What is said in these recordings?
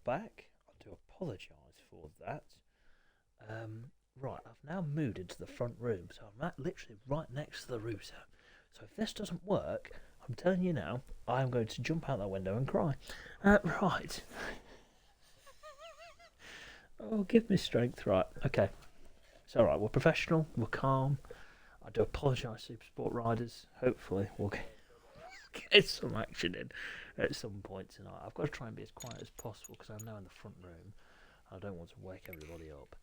back. I do apologise for that. Right, I've now moved into the front room, so I'm literally right next to the router. So if this doesn't work, I'm telling you now, I'm going to jump out that window and cry. Right. Oh, give me strength. Right, okay. It's alright, we're professional, we're calm. I do apologise, Super Sport riders. Hopefully we'll get some action in at some point tonight. I've got to try and be as quiet as possible because I'm now in the front room. I don't want to wake everybody up.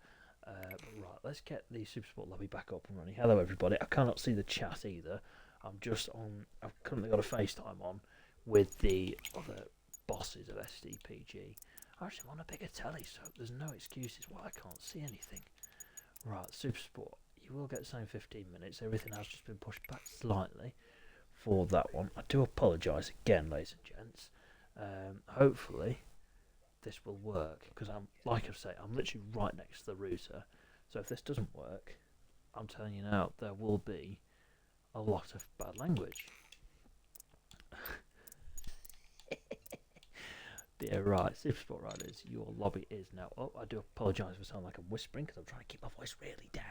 But right, let's get the Super Sport lobby back up and running. Hello everybody. I cannot see the chat either. I've currently got a FaceTime on with the other bosses of SDPG. Actually, I'm on a bigger telly, so there's no excuses why I can't see anything. Right, Super Sport, you will get the same 15 minutes. Everything has just been pushed back slightly for that one. I do apologise again, ladies and gents. Hopefully this will work, because like I say, I'm literally right next to the router. So if this doesn't work, I'm telling you now, there will be a lot of bad language. Yeah, right, Super Sport Riders, your lobby is now up. I do apologise for sounding like I'm whispering, because I'm trying to keep my voice really down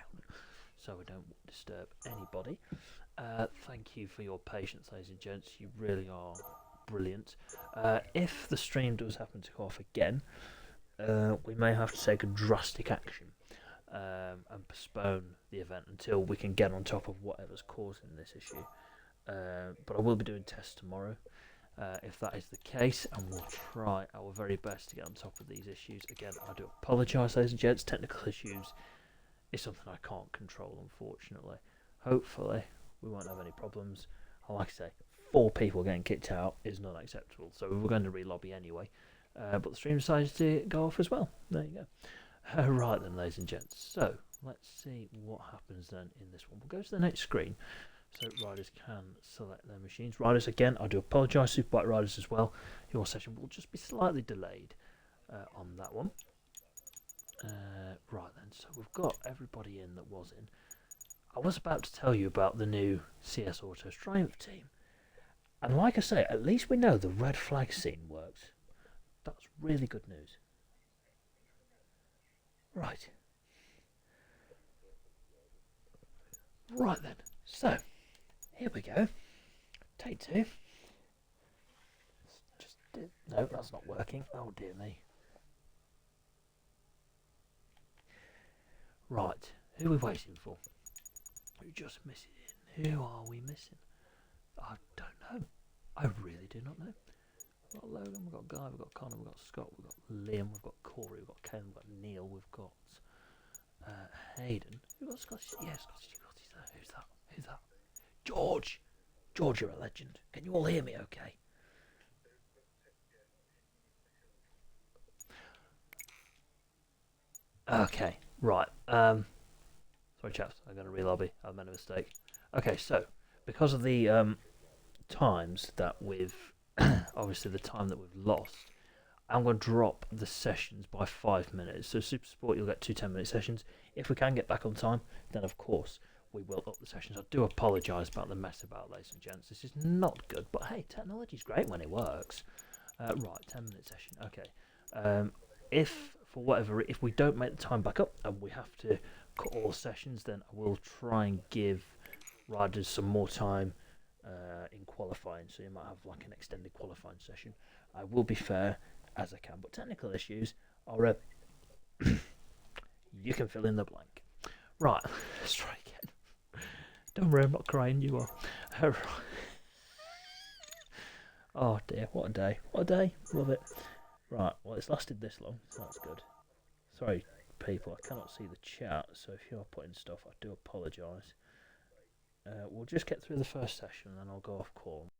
so I don't disturb anybody. Thank you for your patience, ladies and gents. You really are brilliant. If the stream does happen to go off again, we may have to take a drastic action and postpone the event until we can get on top of whatever's causing this issue. But I will be doing tests tomorrow. If that is the case, and we'll try our very best to get on top of these issues. Again, I do apologise, ladies and gents. Technical issues is something I can't control, unfortunately. Hopefully, we won't have any problems. Like I say, 4 people getting kicked out is not acceptable, so we're going to re-lobby anyway. But the stream decided to go off as well. There you go. Right then, ladies and gents. So, let's see what happens then in this one. We'll go to the next screen, so riders can select their machines. Riders, again, I do apologise, Superbike riders as well. Your session will just be slightly delayed on that one. Right then, so we've got everybody in that was in. I was about to tell you about the new CS Autos Triumph team. And like I say, at least we know the red flag scene works. That's really good news. Right. Right then, so here we go. Take 2. No, that's not working. Oh dear me. Right, who are we waiting for? Who just missing in? Who are we missing? I don't know. I really do not know. We've got Logan, we've got Guy, we've got Connor, we've got Scott, we've got Liam, we've got Corey, we've got Ken, we've got Neil, we've got Hayden. We've got Scottish. Yeah, Scottish. Who's that? Who's that? Who's that? George! George, you're a legend. Can you all hear me okay? Okay, right. Sorry chaps, I'm going to re-lobby. I've made a mistake. Okay, so, because of the times that we've, obviously the time that we've lost, I'm going to drop the sessions by 5 minutes. So Super Sport, you'll get 2 10-minute sessions. If we can get back on time, then of course we will up the sessions. I do apologise about the mess about, ladies and gents. This is not good, but hey, technology's great when it works. Right, 10-minute session. Okay. If for whatever, if we don't make the time back up and we have to cut all sessions, then I will try and give riders some more time in qualifying. So you might have like an extended qualifying session. I will be fair as I can, but technical issues are you can fill in the blank. Right, let's try again. Don't worry, I'm not crying, you are. Oh dear, what a day. What a day. Love it. Right, well it's lasted this long, so that's good. Sorry people, I cannot see the chat, so if you're putting stuff, I do apologise. We'll just get through the first session and then I'll go off call.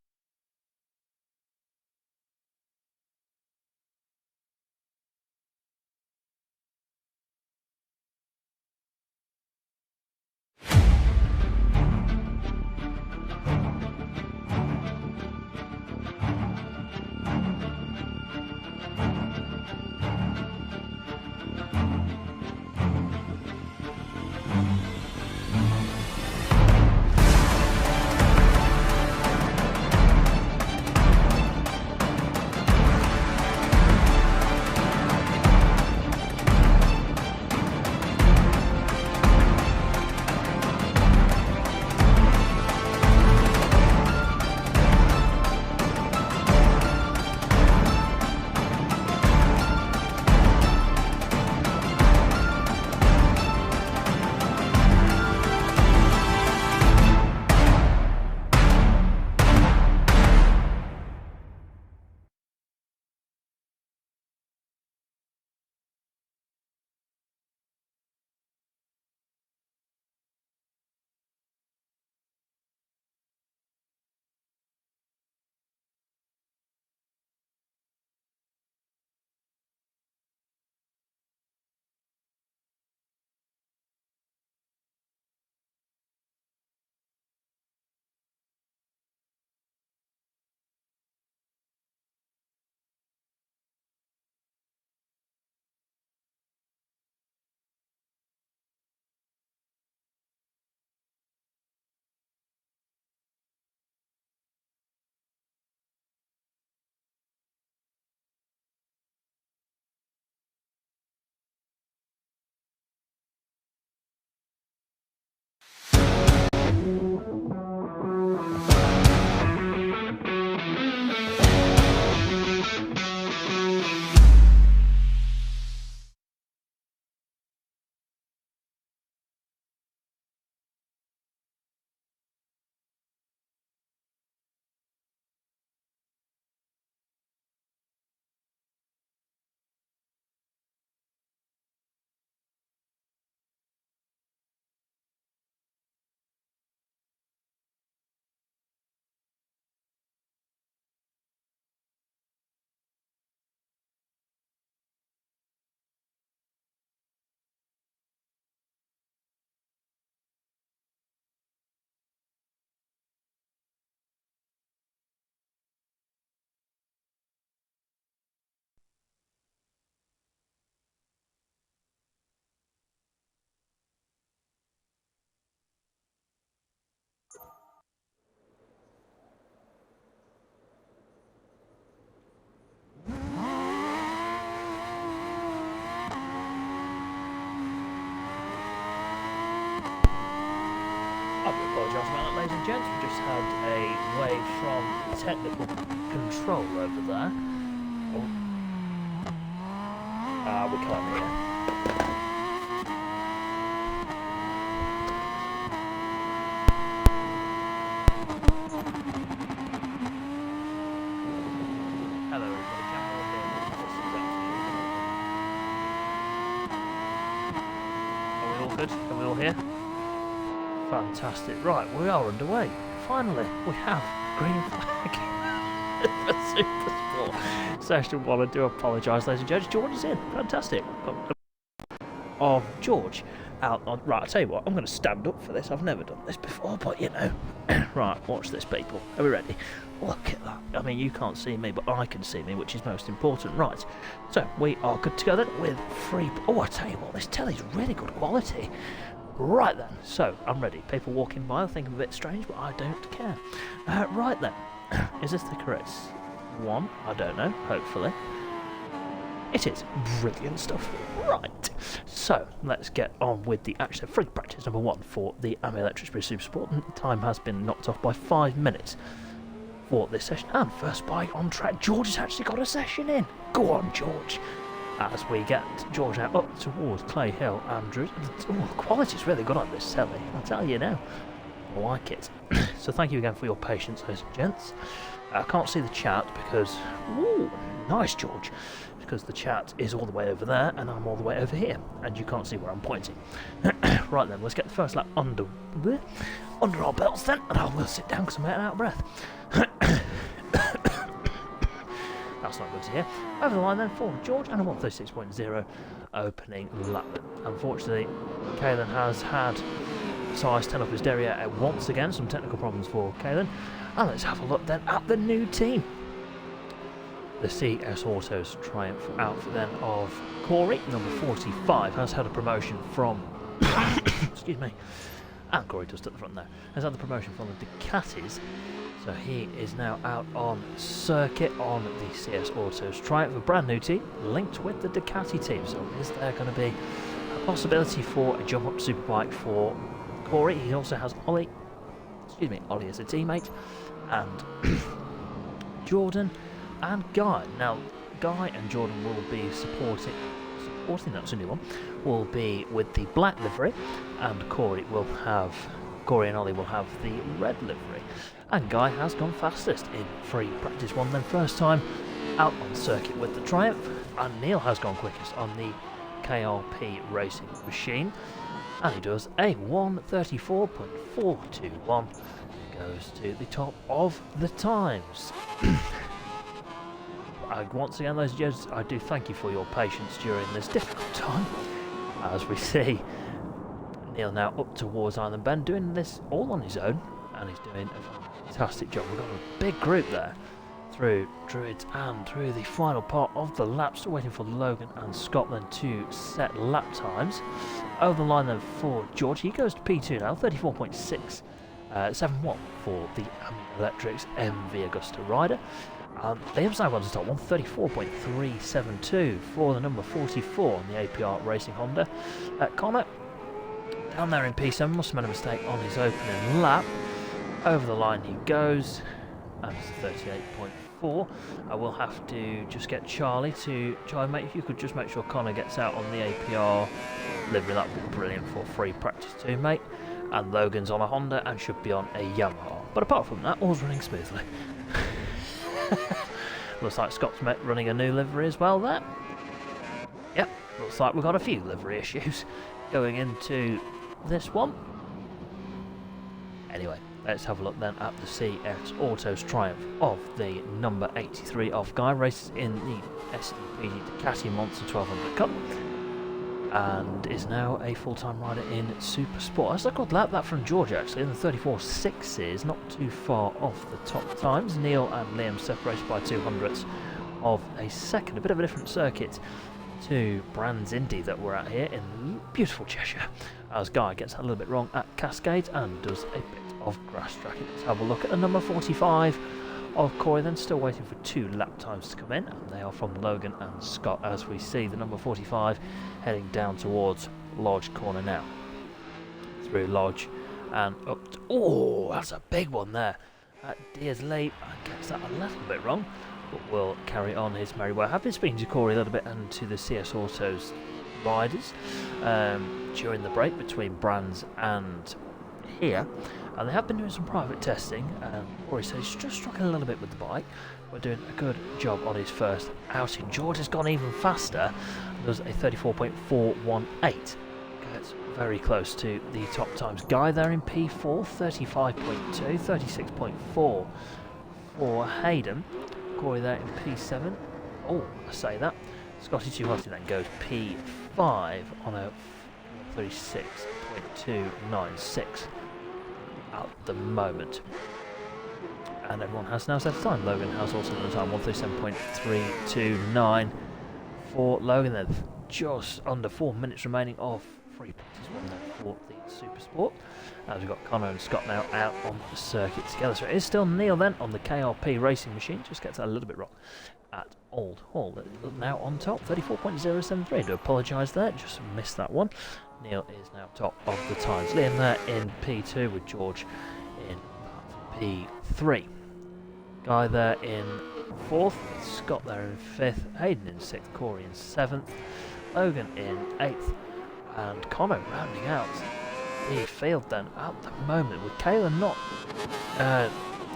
Apologise about that, ladies and gents. We just had a wave from technical control over there. Oh. We can't hear. Hello everybody, can we all hear me? This is absolutely... Are we all good? Can we all hear? Fantastic. Right, we are underway. Finally, we have green flag for Supersport Session 1. I do apologise, ladies and gents. George is in. Fantastic. Of George out on... Right, I'll tell you what, I'm going to stand up for this. I've never done this before, but you know. Right, watch this, people. Are we ready? Look at that. I mean, you can't see me, but I can see me, which is most important. Right, so we are good to go then with free... Oh, I tell you what, this telly's really good quality. Right then, so I'm ready. People walking by, I think I'm a bit strange, but I don't care. Right then, is this the correct one? I don't know, hopefully. It is. Brilliant stuff. Right, so let's get on with the action. Free practice number 1 for the AMI Electric Spree Supersport. Time has been knocked off by 5 minutes for this session. And first bike on track, George has actually got a session in. Go on, George. As we get George out up towards Clay Hill, Andrews. Oh, the quality's really good on this celly, I'll tell you now. I like it. So thank you again for your patience, ladies and gents. I can't see the chat because... Ooh, nice, George. Because the chat is all the way over there and I'm all the way over here. And you can't see where I'm pointing. Right then, let's get the first lap under our belts then. And I will sit down because I'm getting out of breath. That's not good to hear. Over the line then for George and a 136.0 opening lap. Unfortunately, Kalen has had size 10 up his derriere once again. Some technical problems for Kalen. And let's have a look then at the new team. The CS Autos Triumph outfit then of Corey, number 45, has had a promotion from... excuse me. And Corey just at the front there. Has had the promotion from the Ducatis. So he is now out on circuit on the CS Autos Triumph, a brand new team linked with the Ducati team. So is there going to be a possibility for a jump up superbike for Corey? He also has Ollie as a teammate, and Jordan and Guy. Now Guy and Jordan will be supporting, that's a new one, will be with the black livery, and Corey and Ollie will have the red livery. And Guy has gone fastest in free practice 1 then, first time out on circuit with the Triumph, and Neil has gone quickest on the KRP racing machine, and he does a 1:34.421, goes to the top of the times. Once again, ladies and gents, I do thank you for your patience during this difficult time, as we see Neil now up towards Island Bend, doing this all on his own, and he's doing a fantastic job. We've got a big group there through Druids and through the final part of the lap. Still waiting for Logan and Scotland to set lap times. Over the line then for George, he goes to P2 now, 34.671 for the AMI Electrics MV Augusta rider. Liam Simon on top, 134.372 for the number 44 on the APR Racing Honda. Connor down there in P7 must have made a mistake on his opening lap. Over the line he goes, and it's 38.4. I will have to just get Charlie to try and if you could just make sure Connor gets out on the APR livery, that would be brilliant for free practice too, mate. And Logan's on a Honda and should be on a Yamaha. But apart from that, all's running smoothly. Looks like Scott's running a new livery as well there. Yep, looks like we've got a few livery issues going into this one. Anyway, let's have a look then at the CS Autos Triumph of the number 83 of Guy. Races in the SDPG Academy Monster 1200 Cup and is now a full-time rider in Super Sport. That's a good lap that from George actually, in the 34.6s, not too far off the top times. Neil and Liam separated by 200ths of a second. A bit of a different circuit to Brands Indy that we're at here in beautiful Cheshire, as Guy gets that a little bit wrong at Cascades and does a bit of grass tracking. Let's have a look at the number 45 of Corey then, still waiting for 2 lap times to come in, and they are from Logan and Scott, as we see the number 45 heading down towards Lodge Corner now, through Lodge And up to, oh, that's a big one there. At Deer's Leap, I guess that a little bit wrong, but we'll carry on his merry way. I have been speaking to Corey a little bit and to the CS Autos riders during the break between brands and here, and they have been doing some private testing. Corey says he's just struggling a little bit with the bike. We're doing a good job on his first outing. George has gone even faster, does a 34.418. Gets very close to the top times. Guy there in P4, 35.2, 36.4 for Hayden. Corey there in P7. Oh, I say that. Scotty Too Hotty then goes P5 on a 36.296 at the moment. And everyone has now set a time. Logan has also done a time, 137.329 for Logan then. Just under 4 minutes remaining of free practice one there for the Super Sport. As we've got Connor and Scott now out on the circuit together. So it is still Neil then on the KRP racing machine. Just gets that a little bit wrong at Old Hall. Now on top, 34.073. I do apologise there, just missed that one. Neil is now top of the times. Liam there in P2 with George in P3. Guy there in 4th, Scott there in 5th, Hayden in 6th, Corey in 7th, Logan in 8th, and Connor rounding out the field then at the moment, with Kayla not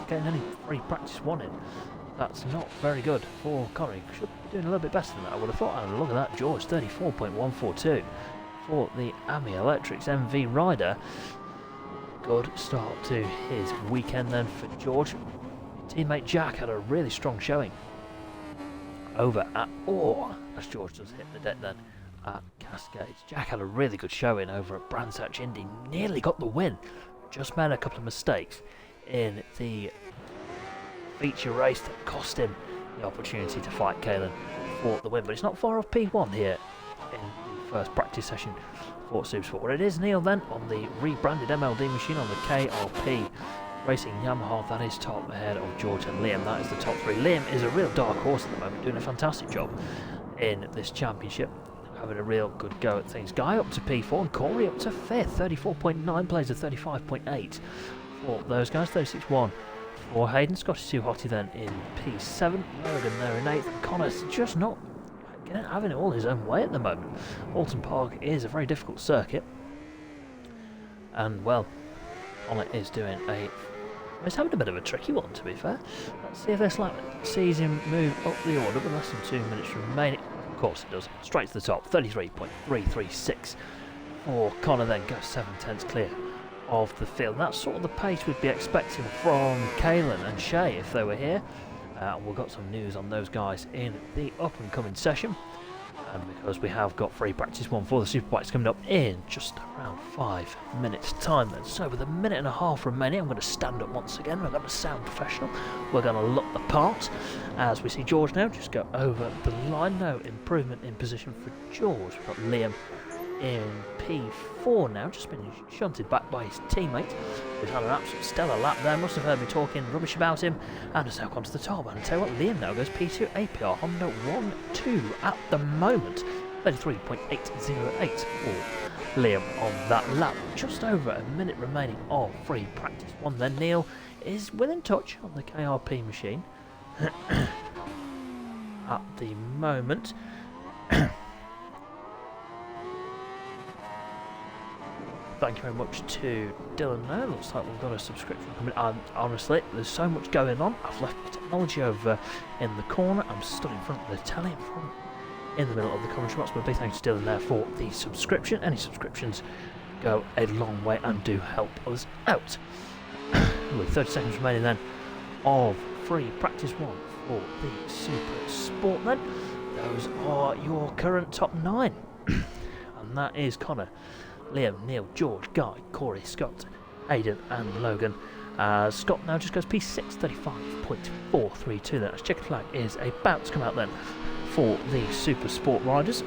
getting any free practice one in. That's not very good for Connor. He should be doing a little bit better than that, I would have thought. And look at that, George, 34.142 for the AMI Electrics MV rider. Good start to his weekend then for George. Teammate Jack had a really strong showing over at as George does hit the deck then at Cascades. Jack had a really good showing over at Brands Hatch Indy, nearly got the win, just made a couple of mistakes in the feature race that cost him the opportunity to fight Kalen for the win, but it's not far off P1 here in the first practice session for Supersport. Where it is Neil then on the rebranded MLD machine on the KRP Racing Yamaha. That is top ahead of George and Liam. That is the top three. Liam is a real dark horse at the moment, doing a fantastic job in this championship, having a real good go at things. Guy up to P4 and Corey up to 5th, 34.9, plays a 35.8 for those guys, 36.1 for Hayden. Scotty Too Hotty then in P7, Logan there in 8th, and Connor's just not having it all his own way at the moment. Oulton Park is a very difficult circuit, and well, Connor is doing he's having a bit of a tricky one, to be fair. Let's see if this lap sees him move up the order with less than 2 minutes remaining. Of course it does, straight to the top, 33.336 for Connor, then goes 7/10 clear of the field. And that's sort of the pace we'd be expecting from Kaylin and Shay if they were here. We've got some news on those guys in the up and coming session, and because we have got free practice one for the Superbikes coming up in just around 5 minutes time then. So with a minute and a half remaining, I'm going to stand up once again. We're going to sound professional, we're going to look the part as we see George now just go over the line. No improvement in position for George. We've got Liam in P4 now, just been shunted back by his teammate, who's had an absolute stellar lap there. Must have heard me talking rubbish about him, and has now gone to the top. And I tell you what, Liam now goes P2, APR Honda 1-2 at the moment, 33.808 for Liam on that lap. Just over a minute remaining of free practice one. Then Neil is within touch on the KRP machine at the moment. Thank you very much to Dylan there. Looks like we've got a subscription coming. Honestly, there's so much going on. I've left the technology over in the corner. I'm stood in front of the telly in the middle of the commentary box. But a big thanks to Dylan there for the subscription. Any subscriptions go a long way and do help us out. With 30 seconds remaining then of free practice one for the Super Sport then. Those are your current top 9. And that is Connor, Liam, Neil, George, Guy, Corey, Scott, Aidan and Logan. Scott now just goes P6, 35.432 then. As checkered flag is about to come out then for the Super Sport riders.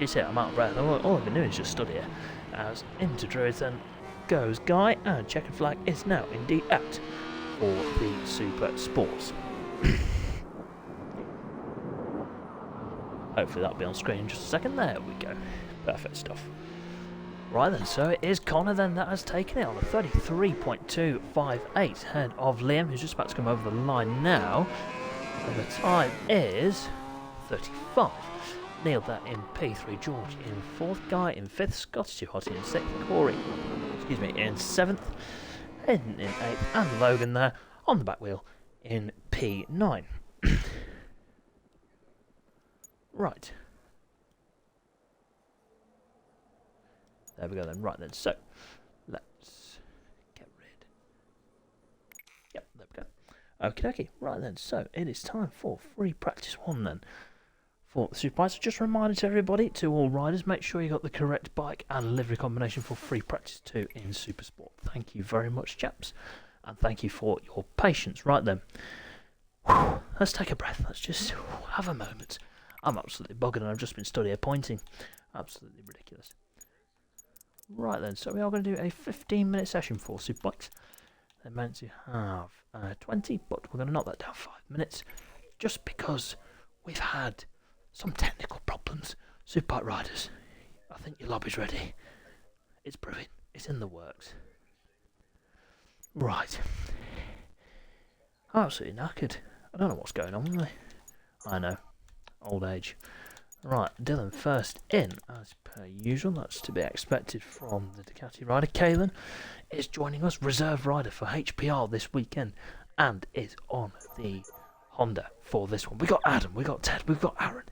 You see, I'm out of breath. All I've been doing is just stood here. As into Druids then goes Guy, and checkered flag is now indeed out for the Super Sports. Hopefully that'll be on screen in just a second. There we go. Perfect stuff. Right then, so it is Connor then that has taken it on a 33.258 ahead of Liam, who's just about to come over the line now. And the time is 35. Nailed that in P3, George in 4th, Guy in 5th, Scottish Too Hotty in 6th, Corey, in 7th, Hayden in 8th, and Logan there on the back wheel in P9. Right. There we go then. Right then, so let's get rid. Yep, there we go. Okie dokie. Right then, so it is time for free practice 1 then. For the Super Bikes, so just a reminder to everybody, to all riders, make sure you got the correct bike and livery combination for free practice 2 in Super Sport. Thank you very much, chaps, and thank you for your patience. Right then, let's take a breath. Let's just have a moment. I'm absolutely bugging, and I've just been stood here pointing. Absolutely ridiculous. Right then, so we are going to do a 15-minute session for Super Bikes. They're meant to have 20, but we're going to knock that down 5 minutes, just because we've had some technical problems. Superbike riders, I think your lobby's ready. It's brewing. It's in the works. Right. I'm absolutely knackered. I don't know what's going on with me. I know. Old age. Right, Dylan first in, as per usual. That's to be expected from the Ducati rider. Kalen is joining us, reserve rider for HPR this weekend, and is on the Honda for this one. We got Adam, we got Ted, we've got Aaron.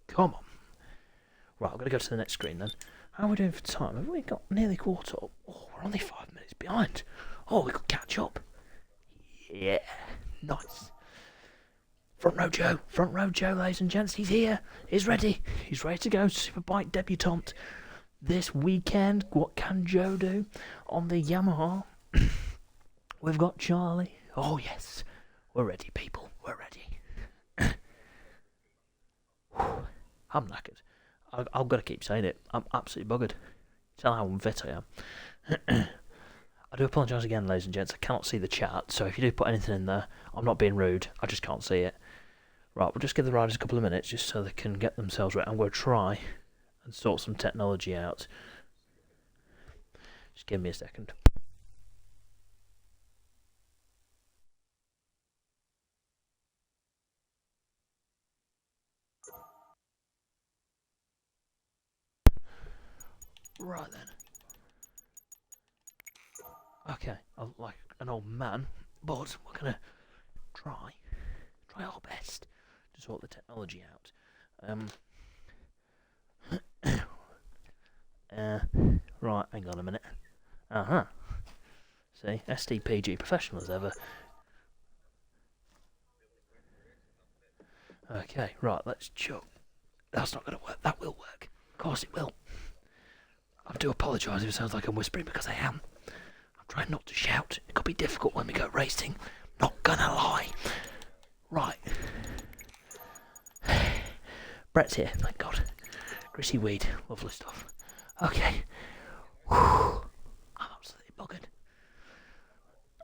Come on. Right, I'm going to go to the next screen then. How are we doing for time? Have we got nearly quarter up? Oh, we're only 5 minutes behind. Oh, we could catch up. Yeah, nice. Front row Joe, ladies and gents, he's here, he's ready to go. Superbike debutante this weekend. What can Joe do on the Yamaha? We've got Charlie. Oh yes, we're ready, people, we're ready. I'm knackered. I've got to keep saying it. I'm absolutely buggered. Tell how unfit I am. I do apologise again, ladies and gents. I cannot see the chat, so if you do put anything in there, I'm not being rude. I just can't see it. Right, we'll just give the riders a couple of minutes just so they can get themselves ready. I'm going to try and sort some technology out. Just give me a second. Right then. Okay, I'm like an old man, but we're going to try our best to sort the technology out. Right, hang on a minute. See, SDPG, professional as ever. Okay, right, let's chuck. That's not going to work. That will work. Of course it will. I do apologise if it sounds like I'm whispering, because I am. I'm trying not to shout. It could be difficult when we go racing. Not gonna lie. Right. Brett's here, thank God. Gritty weed, lovely stuff. Okay. I'm absolutely buggered.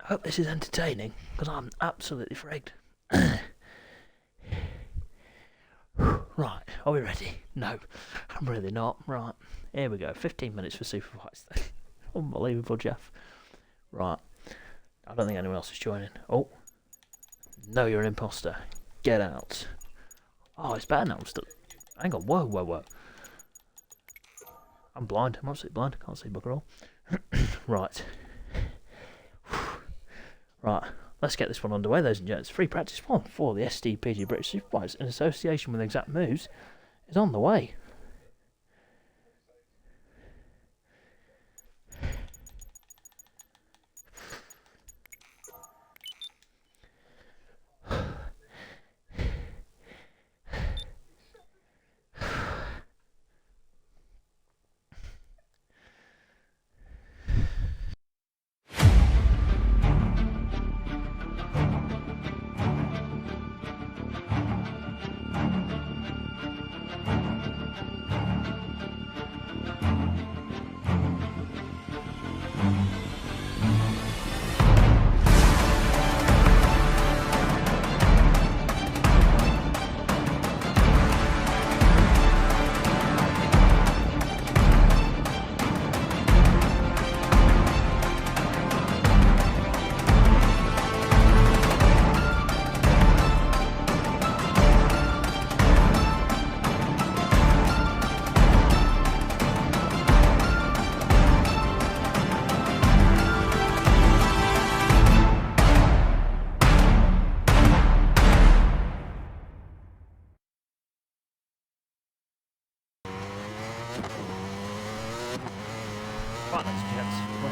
I hope this is entertaining, because I'm absolutely frigged. Right, are we ready? No, I'm really not. Right, here we go. 15 minutes for supervised. Unbelievable, Jeff. Right, I don't think anyone else is joining. Oh, no, you're an imposter. Get out. Oh, it's better now. I'm still. Hang on. Whoa. I'm blind. I'm absolutely blind. Can't see bugger all. Right. Right. Let's get this one underway, ladies and gents. Free practice 1 for the SDPG British Superbikes in association with Exact Moves is on the way.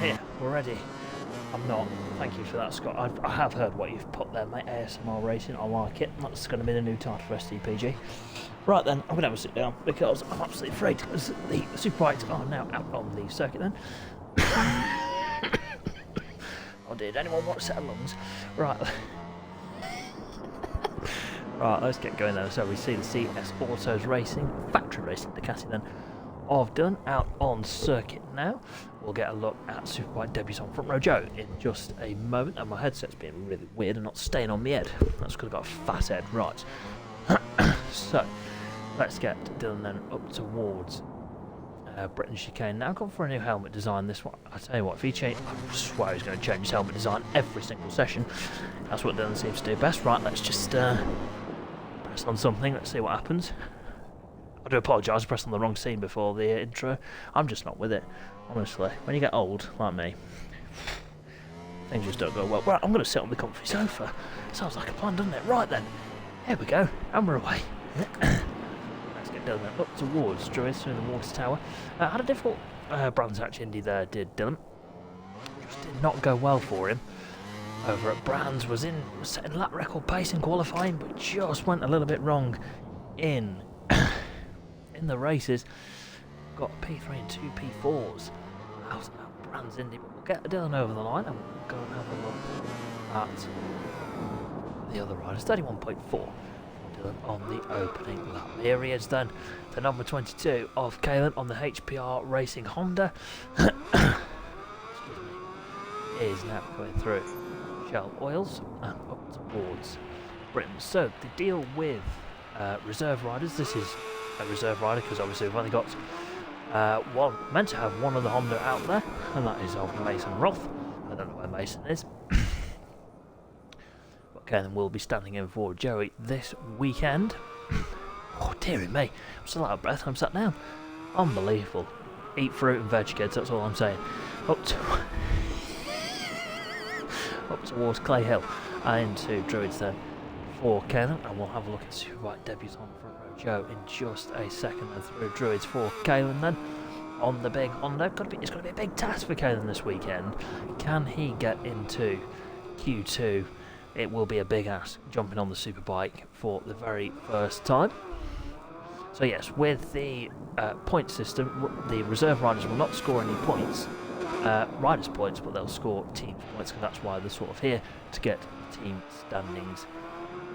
here. We're ready. I'm not. Thank you for that, Scott. I have heard what you've put there, mate. ASMR Racing. I like it. That's going to be the new title for SDPG. Right then, I'm going to have a sit down because I'm absolutely afraid because the superbikes are now out on the circuit then. Oh, did anyone want a set of lungs? Right. Right, let's get going then. So we see the CS Autos Racing, Factory Racing Ducati then, of done out on circuit now. We'll get a look at Superbike debutant Front Row Joe in just a moment. And my headset's being really weird and not staying on my head. That's because I've got a fat head. Right. So, let's get Dylan then up towards Britain Chicane. Now gone for a new helmet design. This one, I tell you what, if he change, I swear he's going to change his helmet design every single session. That's what Dylan seems to do best. Right, let's just press on something. Let's see what happens. I do apologise, I pressed on the wrong scene before the intro. I'm just not with it, honestly. When you get old, like me, things just don't go well. Right, I'm going to sit on the comfy sofa. Sounds like a plan, doesn't it? Right then, here we go, and we're away. Let's get Dylan up towards Druids through the water tower. Had a difficult Brands Hatch Indy there, did Dylan. Just did not go well for him. Over at Brands, was setting lap record pace in qualifying, but just went a little bit wrong in the races. Got P3 and 2 P4s out at Brands Indy, but we'll get Dylan over the line and we'll go and have a look at the other riders. 31.4 Dylan on the opening lap. Here he is then, the number 22 of Kalen on the HPR Racing Honda. Excuse me, is now going through Shell Oils and up towards Britain. So the deal with reserve riders, this is a reserve rider because obviously we've only got meant to have one of the Honda out there, and that is of Mason Roth. I don't know where Mason is. But Kalen will be standing in for Joey this weekend. Oh dearie me, I'm still out of breath, I'm sat down. Unbelievable. Eat fruit and veg, kids, that's all I'm saying. Up towards Clay Hill and into Druids then for Kalen, and we'll have a look at Superbike debutant Front Row Joe in just a second. And through Druids for Kalen then on the big Honda. It's going to be a big task for Kalen this weekend. Can he get into Q2? It will be a big ask jumping on the Superbike for the very first time. So yes, with the point system, the reserve riders will not score any points, riders points, but they'll score team points, and that's why they're sort of here to get team standings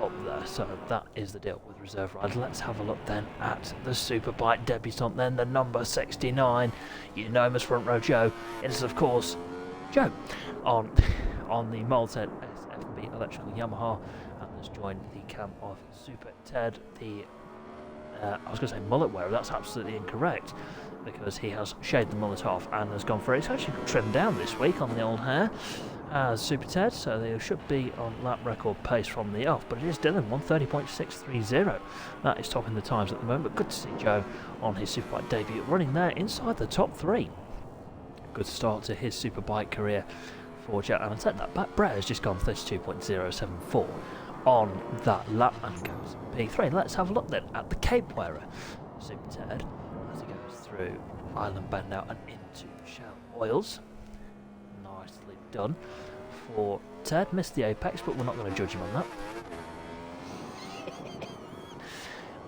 up there. So that is the deal with reserve riders. Let's have a look then at the Superbike debutant then, the number 69. You know him as Front Row Joe. It is of course Joe on the Moldset SFB electrical Yamaha, and has joined the camp of Super Ted, the I was going to say mullet wearer. That's absolutely incorrect, because he has shaved the mullet off and has gone for it. It's actually trimmed down this week on the old hair as Super Ted, so they should be on lap record pace from the off. But it is Dylan, 130.630. That is topping the times at the moment. But good to see Joe on his Superbike debut, running there inside the top 3. Good start to his Superbike career for Joe. And I take that back, Brett has just gone 32.074 on that lap and goes P3. Let's have a look then at the Cape Wearer Super Ted as he goes through Island Bend out and into Shell Oils. Nicely done for Ted. Missed the apex, but we're not going to judge him on that.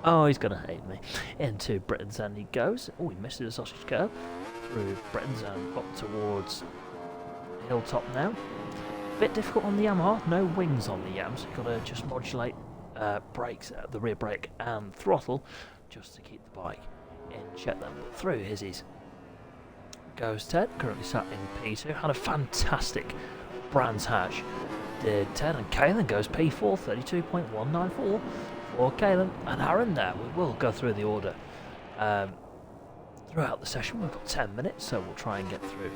Oh, he's going to hate me. Into Britain's End he goes. Oh, he missed the sausage curl. Through Britain's End up towards Hilltop now. Bit difficult on the Yamaha, no wings on the Yams. You've got to just modulate brakes, the rear brake and throttle, just to keep the bike in check. Then through Hizzies goes Ted, currently sat in P2. Had a fantastic Brands Hatch, did Ted, and Kalen goes P4, 32.194 for Kalen and Aaron there. We will go through the order throughout the session. We've got 10 minutes, so we'll try and get through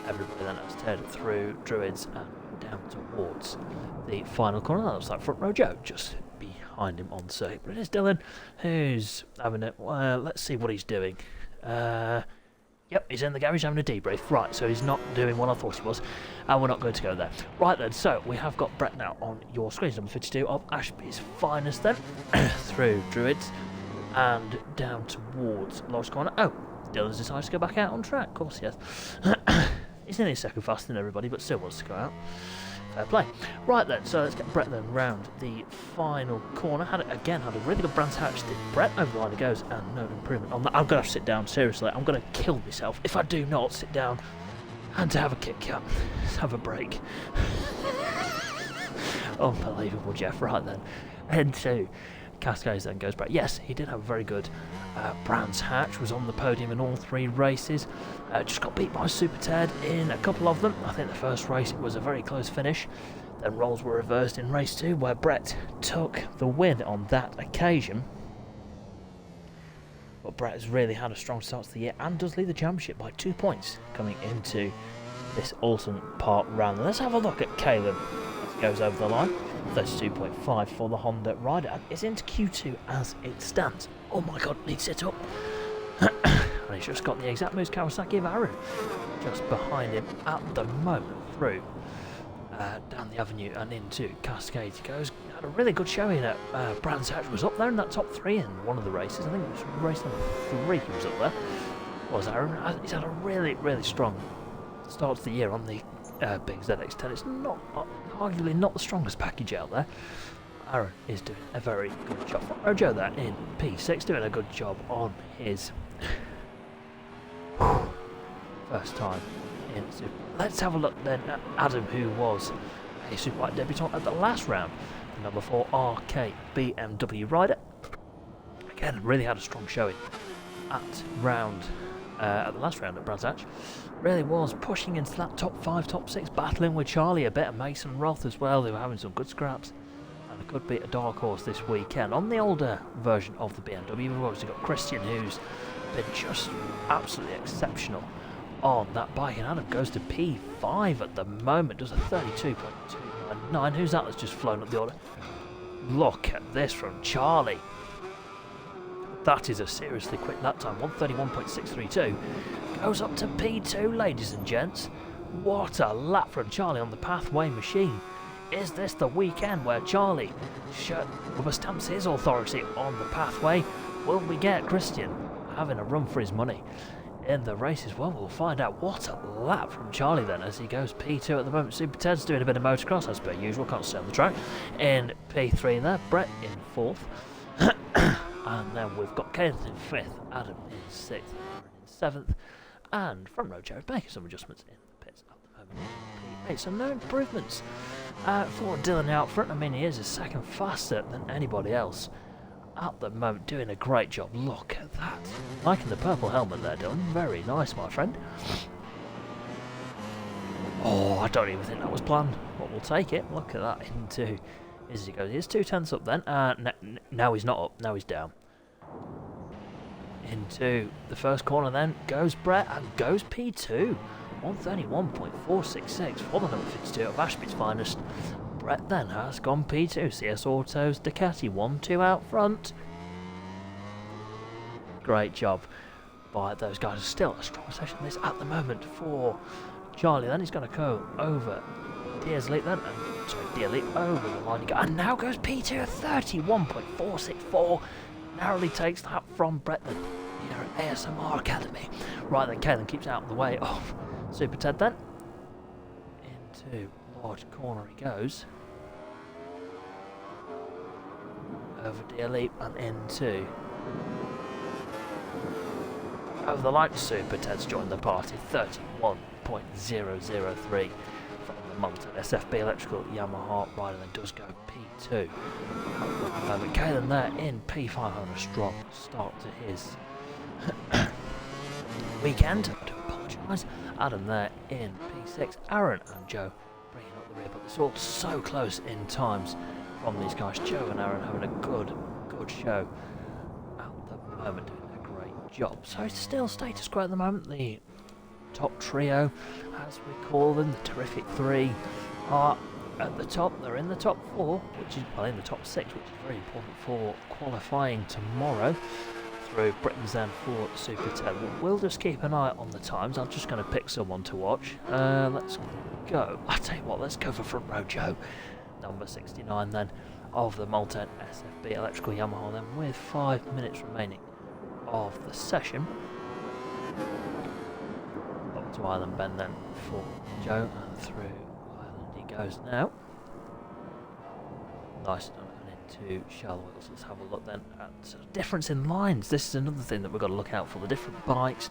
everybody. Then as Ted through Druids and down towards the final corner. That looks like Front Row Joe just behind him on the circuit. But it is Dylan who's having it. Let's see what he's doing. Yep, he's in the garage having a debrief. Right, so he's not doing what I thought he was, and we're not going to go there. Right then, so we have got Brett now on your screen. Number 52 of Ashby's Finest then, through Druids and down towards Lost Corner. Oh, Dylan's decided to go back out on track. Of course he has. He's nearly second faster than everybody, but still wants to go out. Fair play. Right then, so let's get Brett then round the final corner. Had a really good Brands Hatch. Did Brett over the line he goes, and no improvement on that. I'm going to have to sit down, seriously. I'm going to kill myself if I do not sit down and to have a Kit Kat. Let's have a break. Unbelievable, Jeff. Right then. Into Cascades then goes Brett. Yes, he did have a very good Brands Hatch. Was on the podium in all 3 races. Just got beat by Super Ted in a couple of them. I think the first race was a very close finish. Then roles were reversed in race 2, where Brett took the win on that occasion. But Brett has really had a strong start to the year and does lead the championship by 2 points coming into this Oulton Park round. Let's have a look at Caelan as he goes over the line. 32.5 for the Honda rider, and is into Q2 as it stands. Oh my god, needs sit up. And he's just got the exact moves Kawasaki of Aaron just behind him at the moment through down the avenue and into Cascades he goes. Had a really good showing at Brands Hatch. Was up there in that top 3 in one of the races. I think it was race number 3 he was up there. Was Aaron? He's had a really strong start to the year on the big ZX10. It's not arguably not the strongest package out there. Aaron is doing a very good job. Rojo there in P6 doing a good job on his first time in Super. Let's have a look then at Adam, who was a Superbike debutant at the last round. The number 4 RK BMW rider. Again, really had a strong showing at the last round at Brands Hatch. Really was pushing into that top 5, top 6, battling with Charlie a bit, and Mason Roth as well, who were having some good scraps. And it could be a dark horse this weekend. On the older version of the BMW, we've obviously got Christian, who's been just absolutely exceptional on that bike, and Adam goes to P5 at the moment, does a 32.299. Who's that that's just flown up the order? Look at this from Charlie. That is a seriously quick lap time, 131.632. Goes up to P2, ladies and gents. What a lap from Charlie on the Pathway machine. Is this the weekend where Charlie rubber stamps his authority on the Pathway? Will we get Christian having a run for his money in the races? Well, we'll find out. What a lap from Charlie then as he goes P2 at the moment. Super Ted's doing a bit of motocross as per usual, can't stay on the track. In P3 there, Brett in 4th. And then we've got Caelan in 5th, Adam in 6th, Aaron in 7th, and front row Jared making some adjustments in the pits at the moment. P8, so no improvements for Dylan out front. I mean, he is a second faster than anybody else at the moment, doing a great job. Look at that. Liking the purple helmet there, Dylan. Very nice, my friend. Oh, I don't even think that was planned, but we'll take it. Look at that into... As he goes, he's 2/10 up then. Now he's not up, now he's down. Into the first corner then goes Brett and goes P2. 131.466 for the number 52 of Ashby's finest. Brett then has gone P2. CS Autos, Ducati 1-2 out front. Great job by those guys. Still a strong session this at the moment for Charlie. Then he's going to go over Diaz Leap then, Diaz Leap over the line, and now goes P2 at 31.464, narrowly takes that from Brett then, here at ASMR Academy. Right then, Caelan keeps out of the way of Super Ted then, into large corner he goes, over Diaz Leap and into, over the line. Super Ted's joined the party, 31.003. Mountain SFB electrical Yamaha rider then does go P2. Caelan there in P5 having a strong start to his weekend. I do apologise. Adam there in P6. Aaron and Joe bringing up the rear, but it's all so close in times from these guys. Joe and Aaron having a good show at the moment, doing a great job. So it's still status quo at the moment. The top trio, as we call them, the terrific 3, are at the top. They're in the top 4, which is, well, in the top 6, which is very important for qualifying tomorrow through Britain's then for Super 10. We'll just keep an eye on the times. I'm just going to pick someone to watch. Let's go. I tell you what, let's go for front row Joe, number 69 then of the Malten SFB electrical Yamaha then, with 5 minutes remaining of the session. to Island Bend then for Joe, and through Island he goes now. Nice, and into shallow oils. Let's have a look then at difference in lines. This is another thing that we've got to look out for. The different bikes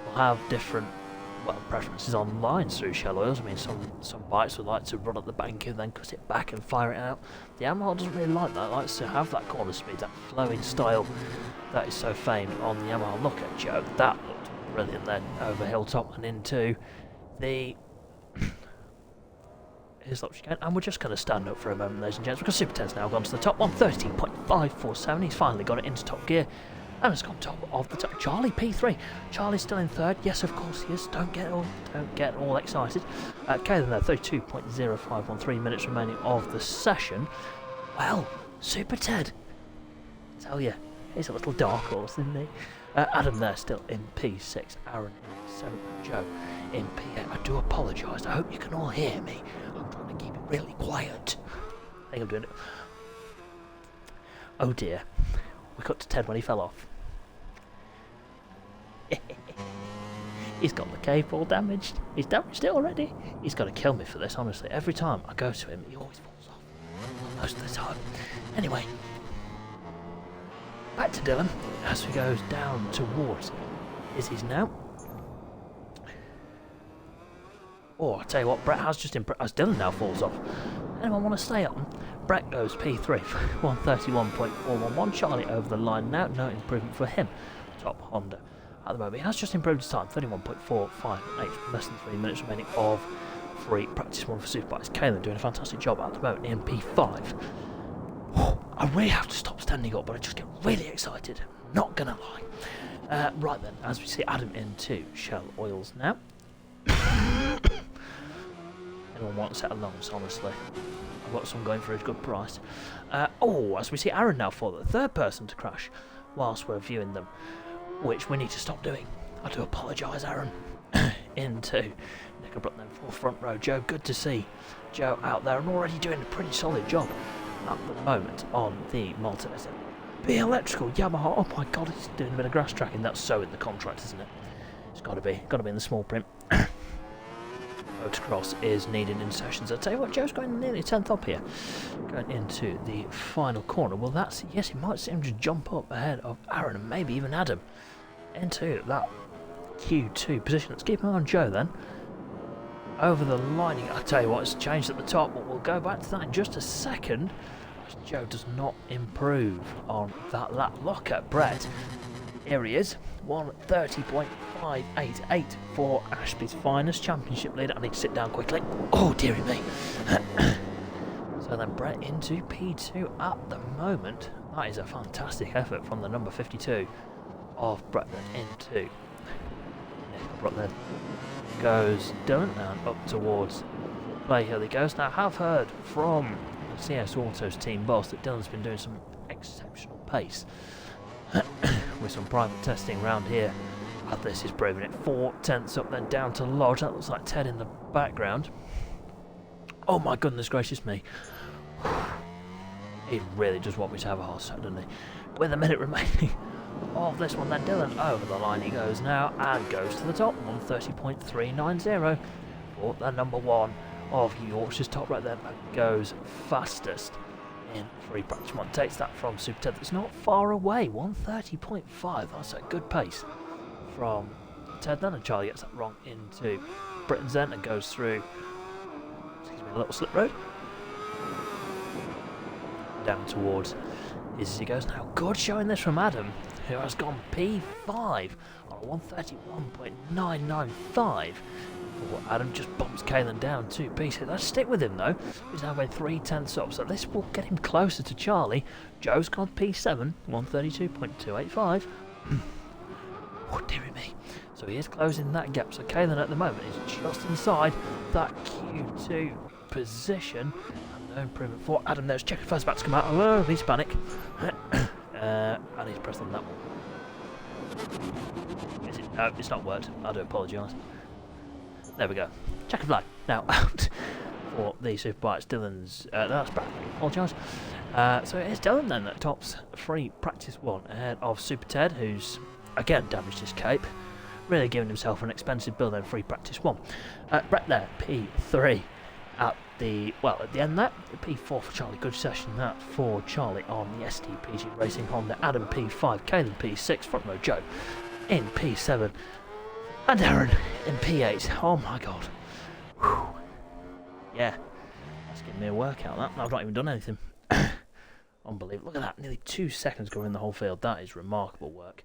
will have different preferences on lines through shallow oils. I mean, some bikes would like to run at the bank and then cut it back and fire it out. The Yamaha doesn't really like that. It likes to have that corner speed, that flowing style that is so famed on the Yamaha. Look at Joe, that looked brilliant then over hilltop and into the slopes again. And we're just going to stand up for a moment, ladies and gents, because Super 10's now gone to the top. 113.547. He's finally got it into top gear. And it's gone top of the top. Charlie P3. Charlie's still in third. Yes, of course he is. Don't get all excited. Kaylin there, 32.0513 minutes remaining of the session. Well, Super Ted. I tell you, he's a little dark horse, isn't he? Adam there still in P6. Aaron in 7. Joe in P8. I do apologise. I hope you can all hear me. I'm trying to keep it really quiet. I think I'm doing it. Oh dear. We cut to Ted when he fell off. He's got the cape all damaged. He's damaged it already. He's got to kill me for this, honestly. Every time I go to him, he always falls off. Most of the time. Anyway. Back to Dylan as he goes down towards Izzy's now. Oh, I tell you what, Brett has just impressed. As Dylan now falls off. Anyone want to stay on? Brett goes P3, 131.411. Charlie over the line now, no improvement for him. Top Honda at the moment. He has just improved his time, 31.458, less than 3 minutes remaining of free practice one for Superbikes. Kaylin doing a fantastic job at the moment in P5. I really have to stop standing up, but I just get really excited. Not gonna lie. Right then, as we see Adam into Shell Oils now. Anyone want to set allowance, honestly? I've got some going for a good price. As we see Aaron now for the third person to crash whilst we're viewing them, which we need to stop doing. I do apologise, Aaron. Into Nickelbrook then for front row. Joe, good to see Joe out there and already doing a pretty solid job at the moment on the Malta SDPG Electrical Yamaha. Oh my god, he's doing a bit of grass tracking. That's so in the contract, isn't it? It's got to be in the small print. Motocross is needed in sessions. I'll tell you what, Joe's going nearly 10th up here. Going into the final corner. Well, yes, he might see him just jump up ahead of Aaron and maybe even Adam into that Q2 position. Let's keep an eye on Joe then. Over the lining. I'll tell you what, it's changed at the top, but we'll go back to that in just a second. As Joe does not improve on that lap. Look at Brett. Here he is. 130.588 for Ashby's finest championship leader. I need to sit down quickly. Oh, dearie me. So then Brett into P2 at the moment. That is a fantastic effort from the number 52 of Brett then into Brett then goes Dylan and up towards Play Hill he goes. Now I have heard from CS Auto's team boss that Dylan's been doing some exceptional pace with some private testing around here. And this is proving it. 4/10 up then down to Lodge. That looks like Ted in the background. Oh my goodness gracious me. He really does want me to have a horse, doesn't he? With a minute remaining of this one then, Dylan over the line he goes now and goes to the top. 130.390 for the number one of Yorkshire's top right there. And goes fastest in free practice one. Takes that from Super Ted. That's not far away. 130.5. That's a good pace from Ted then. And Charlie gets that wrong into Britain's then and goes through a little slip road down towards as he goes now. Good showing this from Adam, who has gone P5 on 131.995. Adam just bumps Kaylin down 2 P6. Let's stick with him though. He's now going 3/10 up, so this will get him closer to Charlie. Joe's gone P7, 132.285. Oh dearie me. So he is closing that gap. So Kaylin at the moment is just inside that Q2 position. And no improvement for Adam. There's checking first back to come out. Oh, he's panic. And he's pressed on that one. Is it? No, it's not worked. I do apologise. There we go. Checker flag. Now out for the Superbikes. Dylan's. That's back. Apologise. So it's Dylan then that tops free practice one ahead of Super Ted, who's again damaged his cape. Really giving himself an expensive build and free practice 1. Brett there, P3 at the end there. P4 for Charlie, good session that for Charlie on the SDPG Racing Honda. Adam P5, Caleb P6, front row Joe in P7, and Aaron in P8. Oh my god. Whew. Yeah, that's giving me a workout that. I've not even done anything. Unbelievable. Look at that, nearly 2 seconds covering the whole field. That is remarkable work.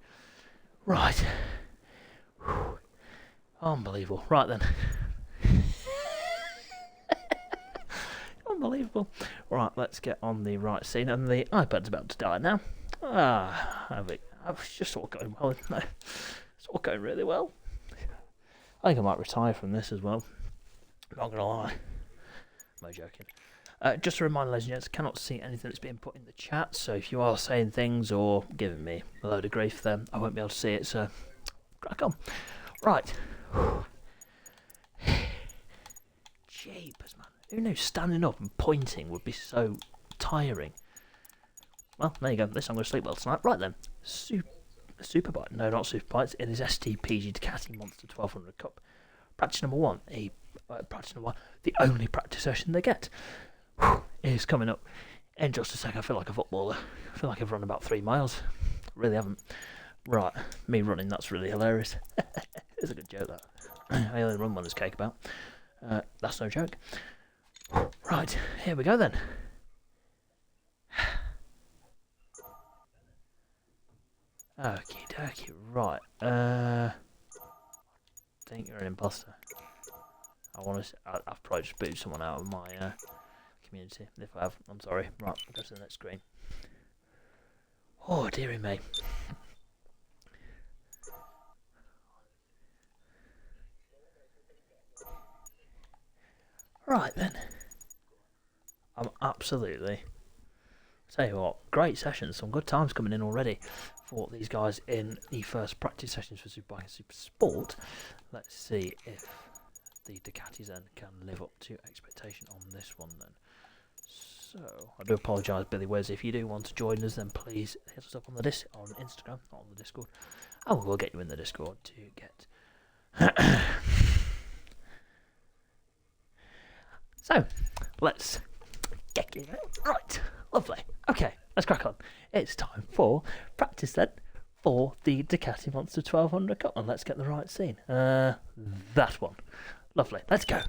Right. Whew. Unbelievable. Right then. Unbelievable. Right, let's get on the right scene, and the iPad's about to die now. I've just all going well, isn't it? It's all going really well. I think I might retire from this as well. Not gonna lie. No joking. Just a reminder, ladies and gents, I cannot see anything that's being put in the chat, so if you are saying things or giving me a load of grief, then I won't be able to see it, so crack on. Right. Jeepers, man. Who knew standing up and pointing would be so tiring? Well, there you go. At least I'm going to sleep well tonight. Right then. Superbike. No, not Superbikes. It is SDPG Ducati Monster 1200 Cup. Practice number 1. The only practice session they get. Is coming up in just a sec. I feel like a footballer. I feel like I've run about 3 miles. Really haven't. Right. Me running, that's really hilarious. It's a good joke, that. I only run one there's cake about. That's no joke. Right, here we go then. Okie dokie, right. I think you're an imposter. I've probably just booted someone out of my community. If I have, I'm sorry. Right, I'll go to the next screen. Oh, dearie me. Right then. I'm absolutely... Tell you what, great sessions, some good times coming in already for these guys in the first practice sessions for Superbike and Super Sport. Let's see if the Ducatis then can live up to expectation on this one then. So, I do apologise, Billy Wes. If you do want to join us, then please hit us up on the on Instagram, not on the Discord. And we'll get you in the Discord to get... So, let's get it right. Lovely. Okay, let's crack on. It's time for practice then for the Ducati Monster 1200 Cup. And let's get the right scene. That one. Lovely. Let's go.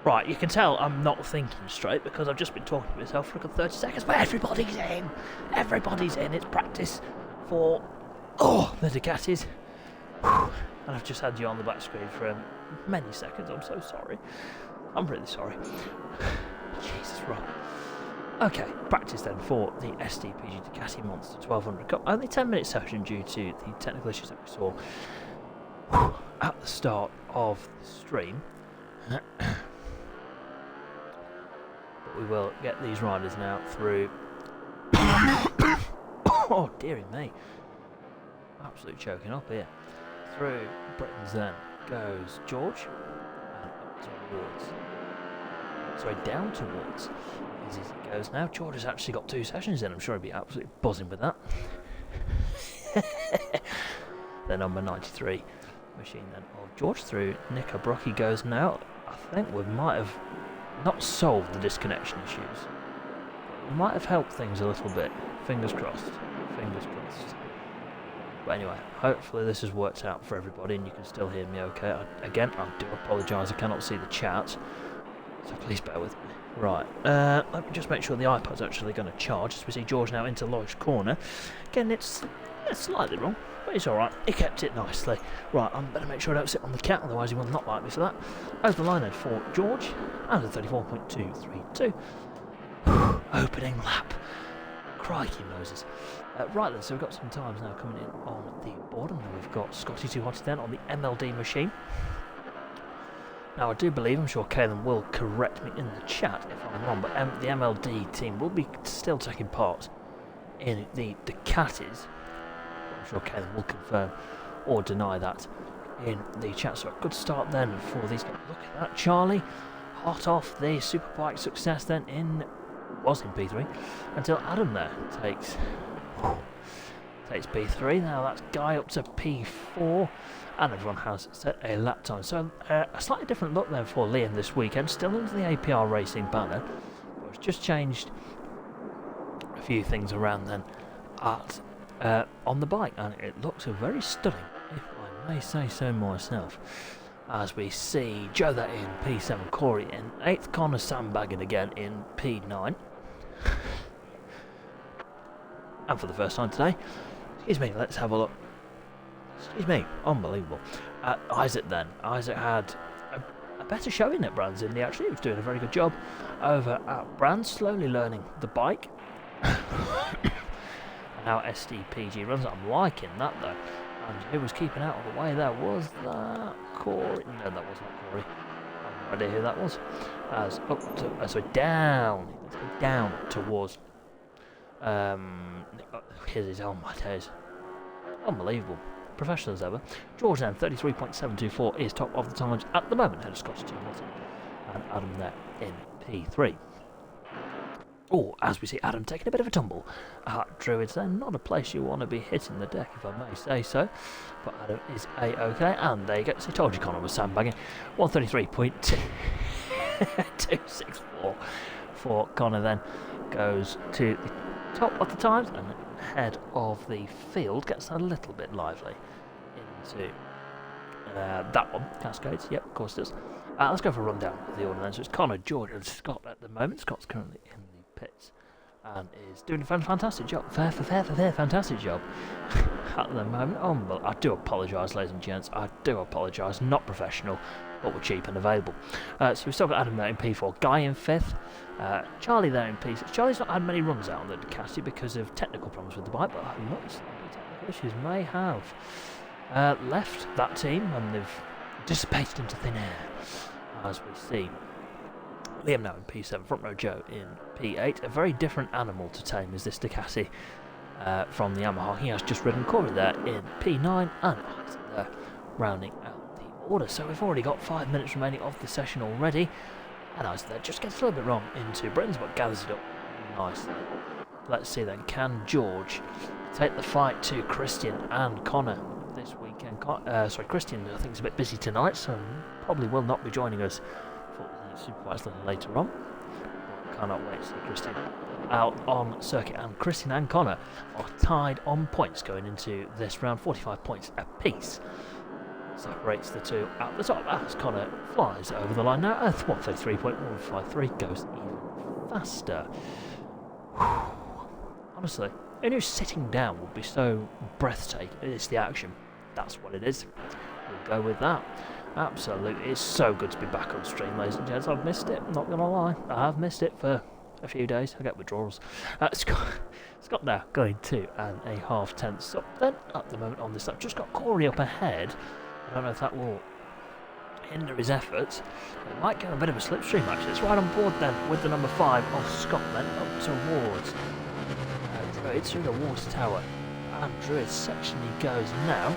Right, you can tell I'm not thinking straight because I've just been talking to myself for a good 30 seconds, but everybody's in! Everybody's in, it's practice for, the Ducatis. And I've just had you on the back screen for many seconds, I'm so sorry. I'm really sorry. Jesus, right. Okay, practice then for the SDPG Ducati Monster 1200 Cup. Only 10-minute session due to the technical issues that we saw at the start of the stream. We will get these riders now through. Oh, dearie me. Absolutely choking up here. Through Britain's then goes George. And up towards. Sorry, down towards. As it goes now. George has actually got 2 sessions in. I'm sure he'd be absolutely buzzing with that. The number 93 machine then of George through Nick O'Brocky goes now. I think we might have not solved the disconnection issues. We might have helped things a little bit. Fingers crossed. Fingers crossed. But anyway, hopefully this has worked out for everybody and you can still hear me okay. Again, I do apologise, I cannot see the chat. So please bear with me. Right, let me just make sure the iPad's actually going to charge, as we see George now into Lloyd's corner. Again, it's slightly wrong, but it's alright. He kept it nicely. Right, I'm better make sure I don't sit on the cat, otherwise he will not like me for that. As the line for George, and a 34.232. Opening lap. Crikey noses. Right then, so we've got some times now coming in on the board, and then we've got Scotty Too Hotty then on the MLD machine. Now I do believe, I'm sure Caelan will correct me in the chat if I'm wrong, but the MLD team will be still taking part in the Ducatis. I'm sure Caelan will confirm or deny that in the chat. So a good start then for these guys. Look at that, Charlie, hot off the Superbike success then was in P3, until Adam there takes P3. Now that's Guy up to P4, and everyone has set a lap time. So a slightly different look then for Liam this weekend, still under the APR Racing banner, but it's just changed a few things around then on the bike, and it looks very stunning, if I may say so myself. As we see Joe there in P7, Corey in 8th, Connor sandbagging again in P9. And for the first time today, excuse me, let's have a look. Excuse me, unbelievable. Isaac then. Isaac had a better showing at Brands, didn't he? Actually, he was doing a very good job over at Brands, slowly learning the bike. And now SDPG runs. I'm liking that though. And who was keeping out of the way there? Was that Corey? No, that wasn't Corey. I have no idea who that was. As up to, so down. Let's go down towards. Here's his on my days. Unbelievable. Professional as ever. George then, 33.724 is top of the times at the moment. Head of Scottish Team and Adam there in P3. Oh, as we see Adam taking a bit of a tumble at Druids then. Not a place you want to be hitting the deck, if I may say so. But Adam is A-OK. And there you go. So I told you Connor was sandbagging. 133.264 for Connor then. Goes to the top of the times and head of the field. Gets a little bit lively into that one. Cascades. Yep, of course it does. Let's go for a rundown of the order then. So it's Connor, George and Scott at the moment. Scott's currently in the pits and is doing a fantastic job. Fantastic job at the moment. Oh, but I do apologise, ladies and gents. I do apologise. Not professional, but we're cheap and available. So we've still got Adam there in P4, Guy in 5th, Charlie there in P6. Charlie's not had many runs out on the Ducati because of technical problems with the bike, but I'm not technical issues may have left that team and they've dissipated into thin air, as we see. Liam now in P7, front row Joe in P8. A very different animal to tame is this Ducati from the Yamaha. He has just ridden Corey there in P9 and Isaac there rounding out the order. So we've already got 5 minutes remaining of the session already. And Isaac there just gets a little bit wrong into Britain's, but gathers it up nicely. Let's see then, can George take the fight to Christian and Connor this weekend? Christian I think is a bit busy tonight, so probably will not be joining us for the Superbikes a little later on. But cannot wait to see Christian out on circuit, and Christian and Connor are tied on points going into this round, 45 points apiece. Separates the two at the top as Connor flies over the line now. 133.153 goes even faster. Honestly, who knew sitting down would be so breathtaking? It's the action. That's what it is. We'll go with that. Absolutely. It's so good to be back on stream, ladies and gents. I've missed it. I'm not going to lie. I have missed it for a few days. I get withdrawals. Scott now going 2.5 tenths up then at the moment on this lap. Just got Corey up ahead. I don't know if that will hinder his efforts. It might get a bit of a slipstream actually. It's right on board then with the number 5 of Scott then up towards Druid through the water tower. And Druid section he goes now.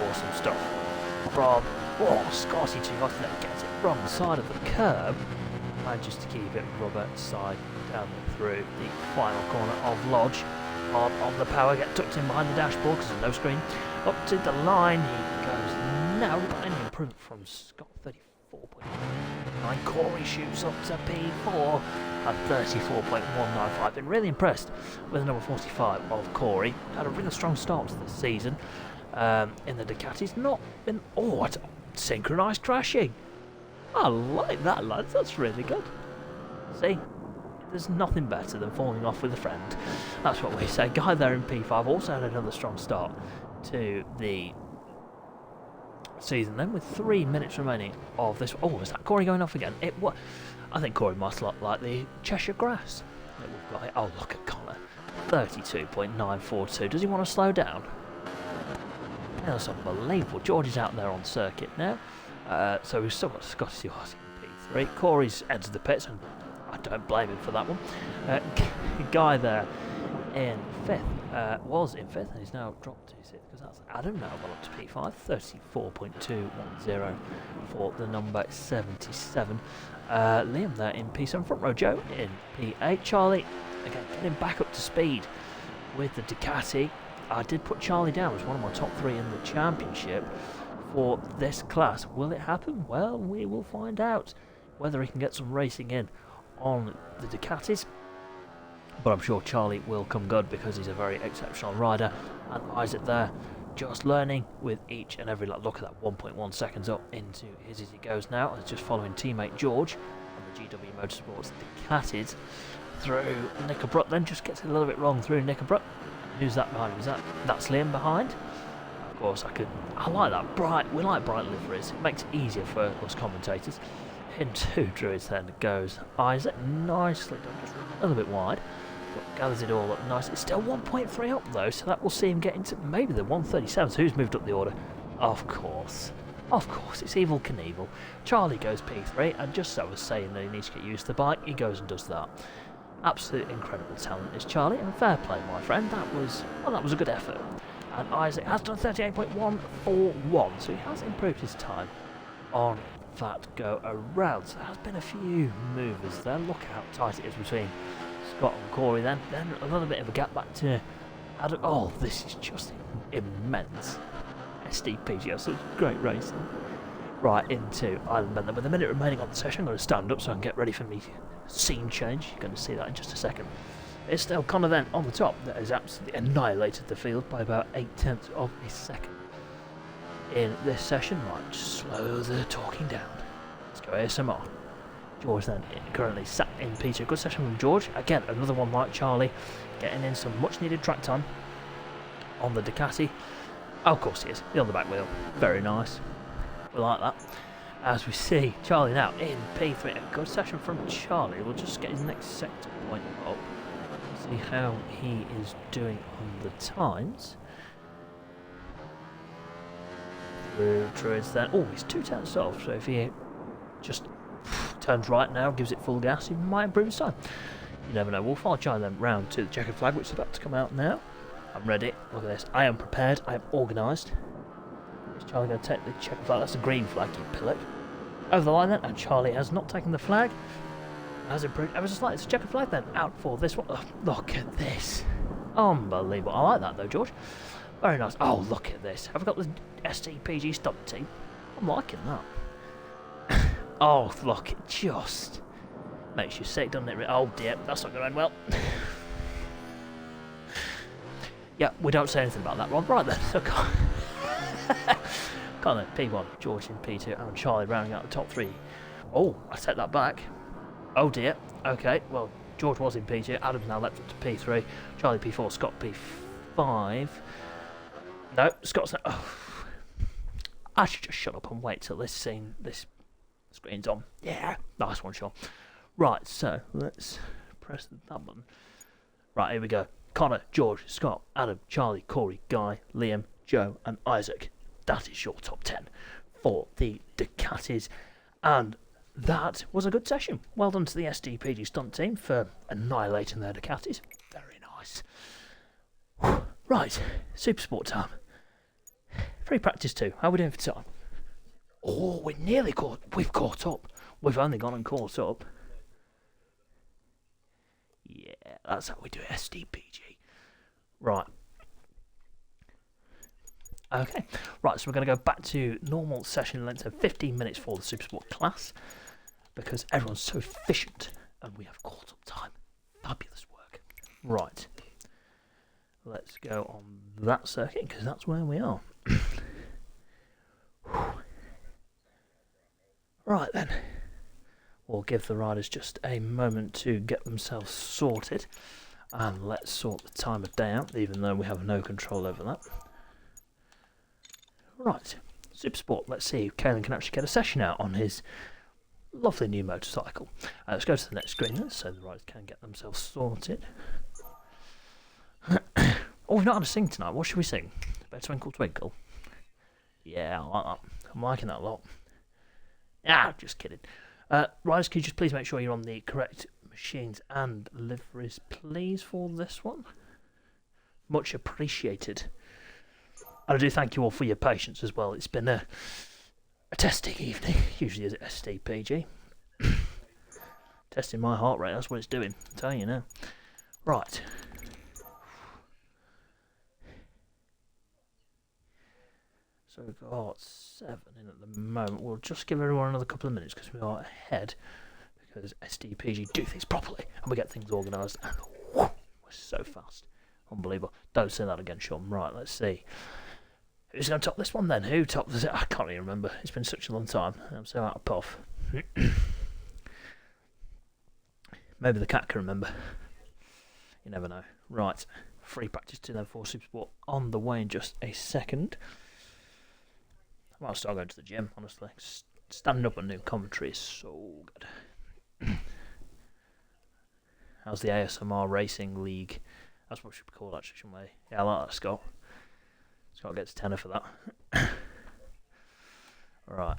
Awesome stuff from Scotty Too Hotty that gets it from the side of the curb. Manages to keep it rubber side down through the final corner of Lodge. On the power, get tucked in behind the dashboard because there's no screen. Up to the line he goes now. We've got any improvement from Scott, 34.9. Corey shoots up to P4 at 34.195. Been really impressed with the number 45 of Corey. Had a really strong start to the season in the Ducatis. Not been... Oh, it's synchronised crashing. I like that, lads. That's really good. See? There's nothing better than falling off with a friend. That's what we say. Guy there in P5 also had another strong start to the season then, with 3 minutes remaining of this. Oh, is that Corey going off again? I think Corey must look like the Cheshire Grass that we've got here. Oh, look at Connor. 32.942. Does he want to slow down? Yeah, that's unbelievable. George is out there on circuit now. So we've still got Scotty Stewart in P3. Corey's entered the pits, and I don't blame him for that one. Guy there in 5th was in 5th, and he's now dropped to 6th, because that's Adam now gone up to P5. 34.210 for the number 77. Liam there in P7. Front row Joe in P8. Charlie, again, getting back up to speed with the Ducati. I did put Charlie down as one of my top 3 in the championship for this class. Will it happen? Well, we will find out whether he can get some racing in on the Ducatis. But I'm sure Charlie will come good, because he's a very exceptional rider. And Isaac there, just learning with each and every lap. Look at that, 1.1 seconds up into his as he goes now. It's just following teammate George on the GW Motorsports Ducatis through Knickerbrook. Then just gets it a little bit wrong through Knickerbrook. Who's that behind? That's Liam behind. Of course, I like that bright. We like bright liveries. It makes it easier for us commentators. Into Druids then goes Isaac, nicely done, just a little bit wide, but gathers it all up nice. It's still 1.3 up though, so that will see him get into maybe the 137. So who's moved up the order? Of course, it's Evil Knievel. Charlie goes P3, and just so I was saying that he needs to get used to the bike, he goes and does that. Absolute incredible talent is Charlie, and fair play, my friend. That was a good effort. And Isaac has done 38.141, so he has improved his time on that go around. So there has been a few movers there. Look how tight it is between Scott and Corey. Then a little bit of a gap back to Adam. Oh, this is just immense. SDPG, such great racing. Right into Island Bend. With a minute remaining on the session, I'm going to stand up so I can get ready for me scene change. You're going to see that in just a second. It's still Connor then on the top, that has absolutely annihilated the field by about 0.8 of a second in this session. Right, just slow the talking down. Let's go ASMR. George then currently sat in P2. Good session from George. Again, another one like Charlie, getting in some much needed track time on the Ducati. Oh, of course he is. He's on the back wheel. Very nice. We like that. As we see Charlie now in P3. A good session from Charlie. We'll just get his next sector point up. See how he is doing on the times. Through Druids then. Oh, he's 2 tenths off. So if he just turns right now, gives it full gas, he might improve his time. You never know. We'll follow Charlie then round to the checkered flag, which is about to come out now. I'm ready. Look at this. I am prepared. I am organised. Is Charlie going to take the checkered flag? That's a green flag, you pillock. Over the line then, and Charlie has not taken the flag. Has improved ever so slightly. It's a checkered flag then. Out for this one. Oh, look at this. Unbelievable. I like that though, George. Very nice. Oh, look at this. Have we got the SDPG stunt team? I'm liking that. Oh, look. It just makes you sick, doesn't it? Oh dear. That's not going to end well. Yeah, we don't say anything about that one. Right then. So Connor, P1, George in P2, and Charlie rounding out the top 3. Oh, I take that back. Oh dear. Okay, well, George was in P2. Adam's now leapt up to P3. Charlie P4, Scott P5. No, Scott's not. Oh. I should just shut up and wait till this screen's on. Yeah, nice one, Sean. Right, so let's press that button. Right, here we go. Connor, George, Scott, Adam, Charlie, Corey, Guy, Liam, Joe, and Isaac. That is your top 10 for the Ducatis. And that was a good session. Well done to the SDPG stunt team for annihilating their Ducatis. Very nice. Right, Super Sport time. Free practice 2. How are we doing for time? Oh, we've caught up. We've only gone and caught up. Yeah, that's how we do it, SDPG. Right. Okay, right, so we're going to go back to normal session length of 15 minutes for the Super Sport class, because everyone's so efficient and we have caught up time. Fabulous work. Right, let's go on that circuit, because that's where we are. Right then, we'll give the riders just a moment to get themselves sorted, and let's sort the time of day out, even though we have no control over that. Right, Super Sport, let's see if Caelan can actually get a session out on his lovely new motorcycle. Let's go to the next screen then, so the riders can get themselves sorted. Oh, we've not had a sing tonight. What should we sing? Better Twinkle Twinkle? Yeah, I like that. I'm liking that a lot. Ah, just kidding. Riders, can you just please make sure you're on the correct machines and liveries, please, for this one? Much appreciated. And I do thank you all for your patience as well. It's been a testing evening. Usually is at SDPG. Testing my heart rate, that's what it's doing. I'm telling you now. Right. So we've got 7 in at the moment. We'll just give everyone another couple of minutes because we are ahead. Because SDPG do things properly and we get things organised. And whoo, we're so fast. Unbelievable. Don't say that again, Sean. Right, let's see. Who's going to top this one then? Who topped it? I can't even remember. It's been such a long time. I'm so out of puff. Maybe the cat can remember. You never know. Right. Free practice 2 then for Super Sport on the way in just a second. I might start going to the gym, honestly. Standing up and doing commentary is so good. How's the ASMR Racing League? That's what we should call it, actually, shouldn't we? Yeah, I like that, Scott. Scott gets a tenner for that. Right.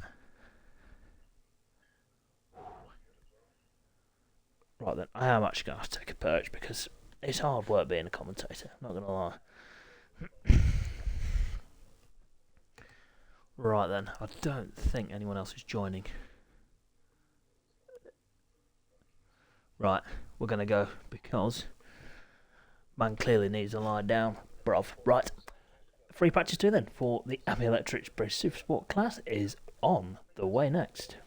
Right then, I am actually going to have to take a perch because it's hard work being a commentator, I'm not going to lie. Right then, I don't think anyone else is joining. Right, we're going to go because man clearly needs to lie down. Bruv. Right, free practice 2 then for the Abbey Electric British Super Sport class is on the way next.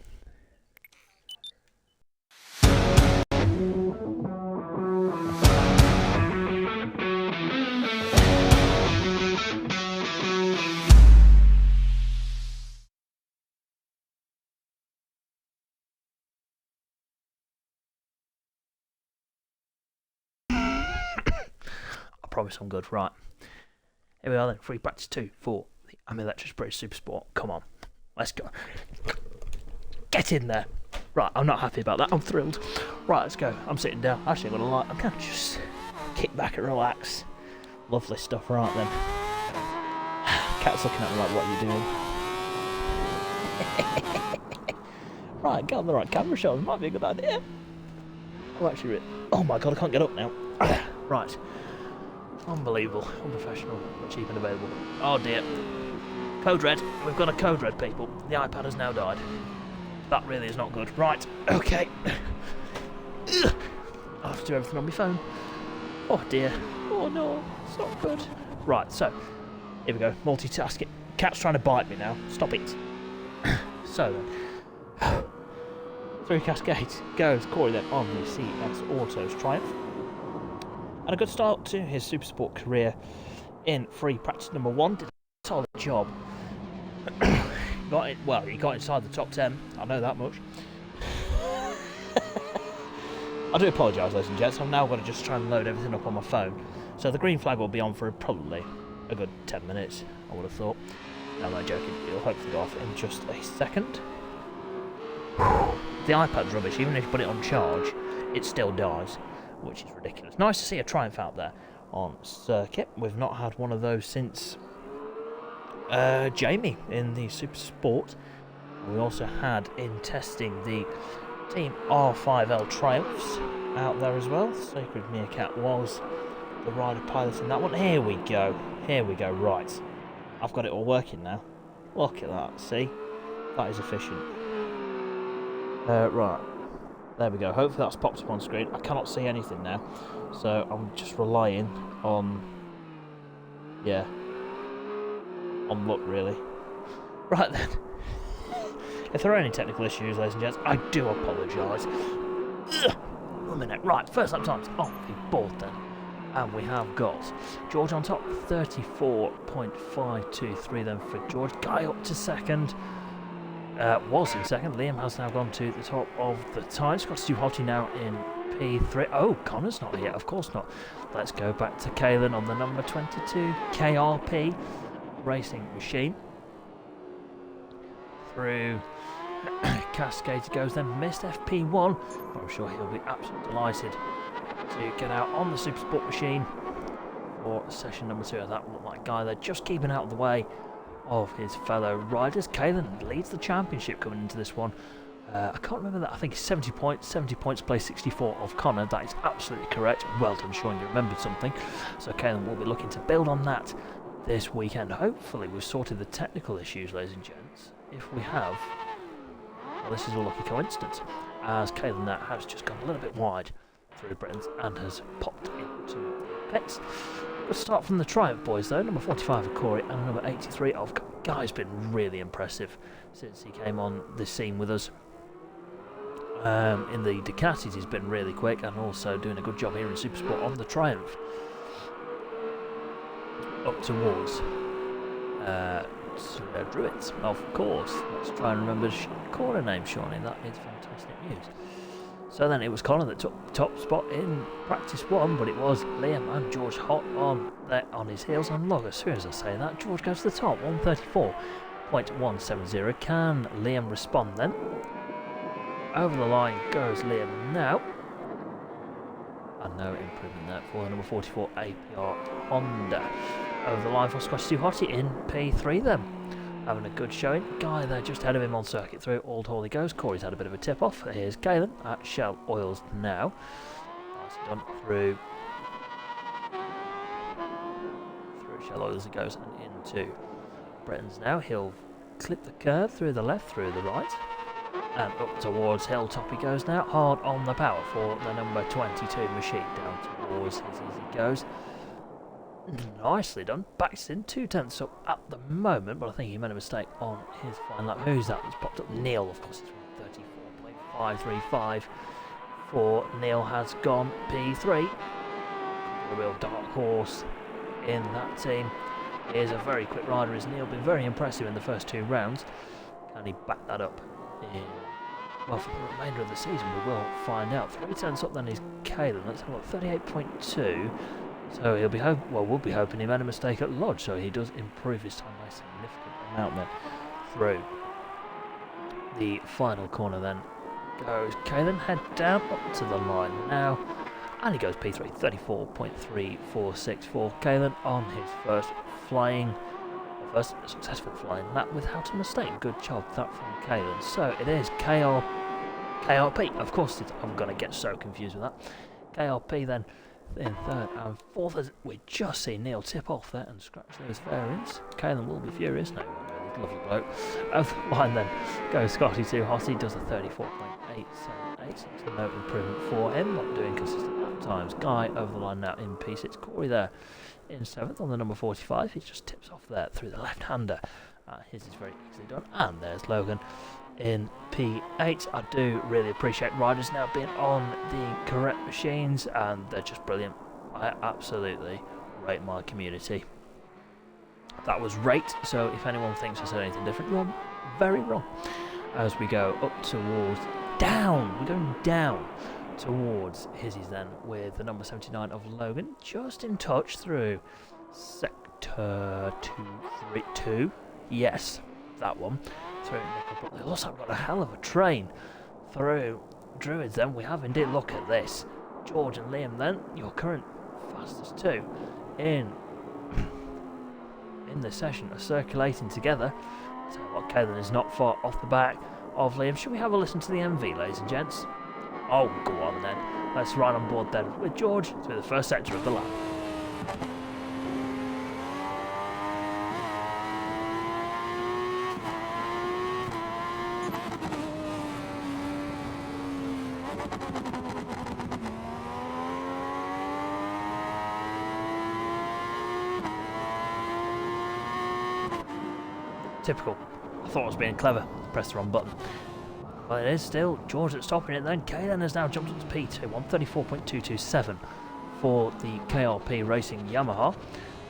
I promise I'm good. Right, here we are then, free practice 2 for the Abbey Electric British Super Sport. Come on, let's go. Get in there. Right, I'm not happy about that. I'm thrilled. Right, let's go. I'm sitting down. Actually, I'm going to I'm going to just kick back and relax. Lovely stuff. Right then. Cat's looking at me like, what are you doing? Right, get on the right camera shot. It might be a good idea. I'm actually... Oh my god, I can't get up now. Right. Unbelievable. Unprofessional. Cheap and available. Oh dear. Code red. We've got a code red, people. The iPad has now died. That really is not good. Right, okay. I have to do everything on my phone. Oh dear. Oh no, it's not good. Right, so, here we go. Multitasking. Cat's trying to bite me now. Stop it. So then. Through Cascades goes Corey then on the CS Autos Triumph. And a good start to his Super Sport career in free practice number 1. Did a solid job. He got inside the top 10. I know that much. I do apologise, ladies and gents. I'm now going to just try and load everything up on my phone. So the green flag will be on for probably a good 10 minutes, I would have thought. No, I'm not joking. It'll hopefully go off in just a second. The iPad's rubbish. Even if you put it on charge, it still dies, which is ridiculous. Nice to see a Triumph out there on circuit. We've not had one of those since Jamie in the Super Sport. We also had in testing the Team R5L Triumphs out there as well. Sacred Meerkat was the rider pilot in that one. Here we go. Here we go. Right. I've got it all working now. Look at that. See? That is efficient. Right. There we go. Hopefully that's popped up on screen. I cannot see anything now. So I'm just relying on... Yeah. On luck, really. Right then. If there are any technical issues, ladies and gents, I do apologise. 1 minute. Right, first lap times on the board then. And we have got George on top, 34.523 then for George. Guy up to second. was in second. Liam has now gone to the top of the time. Scott Hottie now in P3. Oh, Connor's not here. Of course not. Let's go back to Kalen on the number 22 KRP racing machine. Through Cascade goes, then missed FP1. I'm sure he'll be absolutely delighted to get out on the Super Sport machine for session number 2. That looked like a guy there just keeping out of the way of his fellow riders. Kalen leads the championship coming into this one. I can't remember that. I think it's 70 points. 70 points, place 64 of Connor. That is absolutely correct. Well done, Sean. You remembered something. So Kalen will be looking to build on that this weekend. Hopefully we've sorted the technical issues, ladies and gents. If we have, well, this is a lucky coincidence, as Kalen now has just gone a little bit wide through Britain's and has popped into the pits. Good start from the Triumph boys though. Number 45 of Corey and number 83 of Guy's been really impressive since he came on the scene with us. In the Ducatis he's been really quick, and also doing a good job here in Supersport on the Triumph. Up towards Druids, of course. Let's try and remember the corner name, Shawnee. That is fantastic news. So then it was Connor that took the top spot in practice 1, but it was Liam and George hot on his heels. And look, as soon as I say that, George goes to the top, 134.170. Can Liam respond then? Over the line goes Liam now. And no improvement there for number 44 APR Honda. Over the line for Squash Hottie in P3 then. Having a good showing. Guy there just ahead of him on circuit through. Old Hall he goes. Corey's had a bit of a tip off. Here's Kalen at Shell Oils now. Nicely done through Shell Oils he goes and into Britain's now. He'll clip the curve through the left, through the right. And up towards Hilltop he goes now. Hard on the power for the number 22 machine. Down towards his as he goes. Nicely done. Backs in 2/10 up at the moment, but I think he made a mistake on his fine lap. Who's that that's popped up? Neil, of course. It's 34.535 for Neil has gone P3. A real dark horse in that team. He is a very quick rider, is Neil. Been very impressive in the first 2 rounds. Can he back that up well, for the remainder of the season? We will find out. 3/10 up then is Kalen. Let's have a look. 38.2. So he'll be we'll be hoping he made a mistake at Lodge, so he does improve his time by a significant amount then. Through the final corner then goes Kalen, head down up to the line now, and he goes P3, 34.346 for Kalen on his first successful flying lap without a mistake. Good job that from Kalen. So it is KRP, of course I'm going to get so confused with that. KRP then in 3rd and 4th, as we just see Neil tip off there and scratch those variants. Kalen will be furious. No, he's a lovely bloke. Over the line then goes Scotty too Hottie, does a 34.878, so there's no improvement for him, not doing consistent lap times. Guy over the line now in P6, Corey there in 7th on the number 45, he just tips off there through the left-hander. His is very easily done, and there's Logan in P8. I do really appreciate riders now being on the correct machines, and they're just brilliant. I absolutely rate my community. That was rate, so if anyone thinks I said anything different, you're very wrong. As we go up towards we're going down towards Hizzy's then, with the number 79 of Logan just in touch through sector 232. Yes, that one. Through Nickel. They also got a hell of a train through Druids then. We have indeed. Look at this. George and Liam then, your current fastest 2 in the session, are circulating together. So what, Kalen is not far off the back of Liam. Should we have a listen to the MV, ladies and gents? Oh, go on then. Let's ride on board then with George through the first sector of the lap. Typical. I thought I was being clever. Press the wrong button. Well, it is still George that's stopping it then. Kalen has now jumped up to P2, 134.227 for the KRP Racing Yamaha.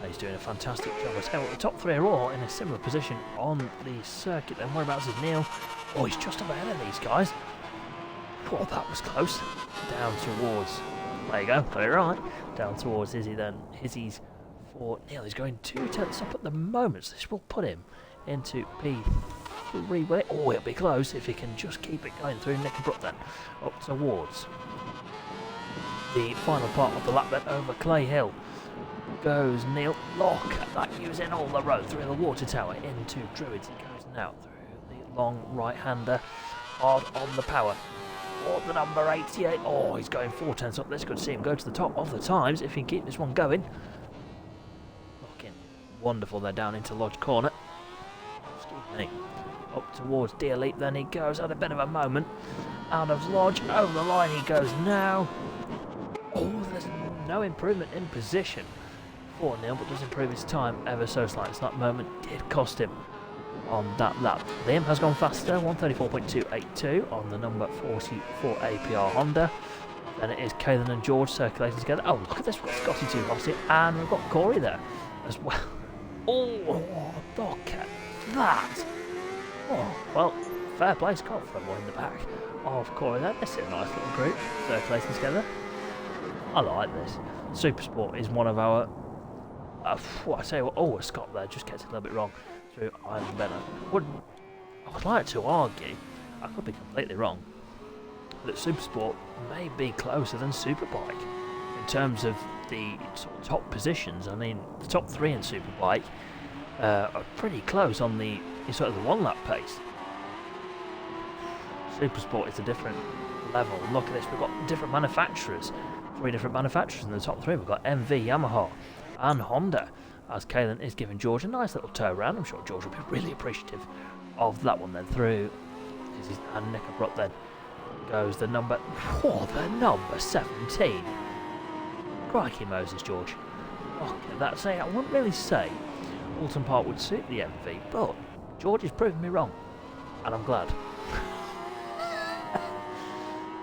He's doing a fantastic job. I tell you what, the top three are all in a similar position on the circuit. Then whereabouts is Neil? Oh, he's just about ahead of these guys. Oh, that was close. Down towards... There you go, got it right. Down towards Izzy then. Izzy's for Neil. He's going 2 tenths up at the moment, so this will put him into P3. Will it? Oh, it'll be close if he can just keep it going through Nick and Brooke then. Up towards the final part of the lap then over Clay Hill. Goes Neil. Look at that, using all the road through the water tower into Druids. He goes now through the long right-hander, hard on the power. Or the number 88. Oh, he's going 4 tenths up. This could see him go to the top of the times if he can keep this one going. Looking wonderful there down into Lodge Corner. Excuse me. Up towards Deer Leap then he goes. Had a bit of a moment. Out of Lodge. Over the line he goes now. Oh, there's no improvement in position for Neil, but does improve his time ever so slightly. So that moment did cost him on that lap. Liam has gone faster, 134.282 on the number 44 APR Honda. Then it is Kaylin and George circulating together. Oh, look at this, we've got Scotty 2 Rossi, and we've got Corey there as well. Oh, look at that. Oh, well, fair play, Scott, for one in the back of Corey there. This is a nice little group circulating together. I like this. Supersport is one of our... what I say, oh, Scott there just gets it a little bit wrong. Through Iron Benner. I would like to argue, I could be completely wrong, that Supersport may be closer than Superbike in terms of the sort of top positions. I mean, the top 3 in Superbike are pretty close on the sort of the 1 lap pace. Supersport is a different level. Look at this, we've got different manufacturers, 3 different manufacturers in the top 3. We've got MV, Yamaha, and Honda. As Kaylin is giving George a nice little tow around. I'm sure George will be really appreciative of that one then through. And Nick and Brooke then goes the number 17. Crikey Moses, George. Okay, that's it. I wouldn't really say Oulton Park would suit the MV, but George is proving me wrong, and I'm glad.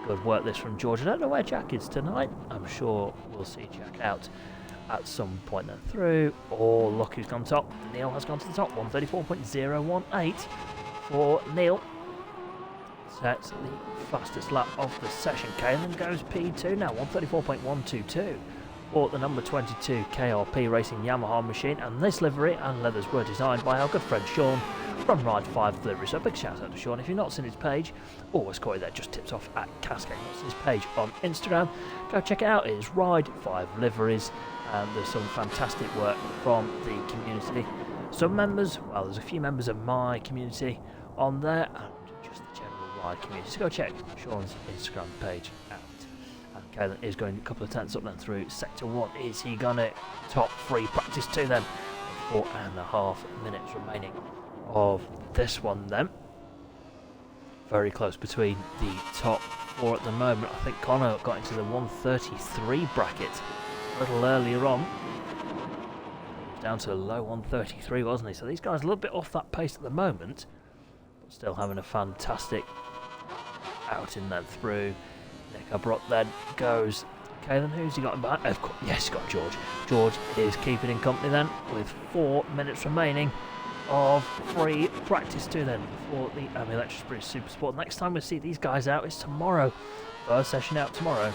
Good work this from George. I don't know where Jack is tonight. I'm sure we'll see Jack out at some point then through. Oh, look who's gone top. Neil has gone to the top. 134.018 for Neil. Sets the fastest lap of the session. Kaylin goes P2 now. 134.122 for the number 22 KRP Racing Yamaha machine. And this livery and leathers were designed by our good friend Sean from Ride 5 Delivery. So a big shout out to Sean. If you've not seen his page, as Corey there just tips off at Cascade. What's his page on Instagram? Go check it out. It is Ride 5 Liveries. And there's some fantastic work from the community. Some members, well, there's a few members of my community on there, and just the general ride community. So go check Sean's Instagram page out. And Kaylin is going a couple of tenths up then through Sector 1. Is he going to top 3 practice 2 then? 4.5 minutes remaining of this one then. Very close between the top 4 at the moment. I think Connor got into the 133 bracket a little earlier on. Down to a low 133, wasn't he? So these guys are a little bit off that pace at the moment, but still having a fantastic outing then through. Nick Abrot then goes Kaylin. Who's he got in behind? Of course, yes, he's got George. George is keeping in company then with 4 minutes remaining of free practice 2 then for the Electric Sprint Supersport. Next time we see these guys out is tomorrow. First session out tomorrow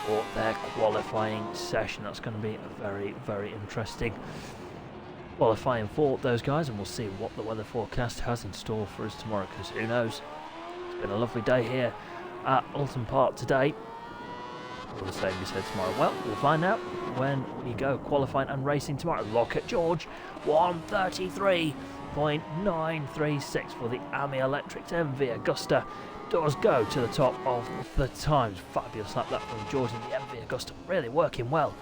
for their qualifying session. That's going to be a very, very interesting qualifying for those guys, and we'll see what the weather forecast has in store for us tomorrow, because who knows. It's been a lovely day here at Oulton Park today. Will the same be said tomorrow? Well, we'll find out when we go qualifying and racing tomorrow. Look at George, 133.936 for the AMI Electric MV Augusta. Does go to the top of the times. Fabulous lap that from George in the MV Augusta. Really working well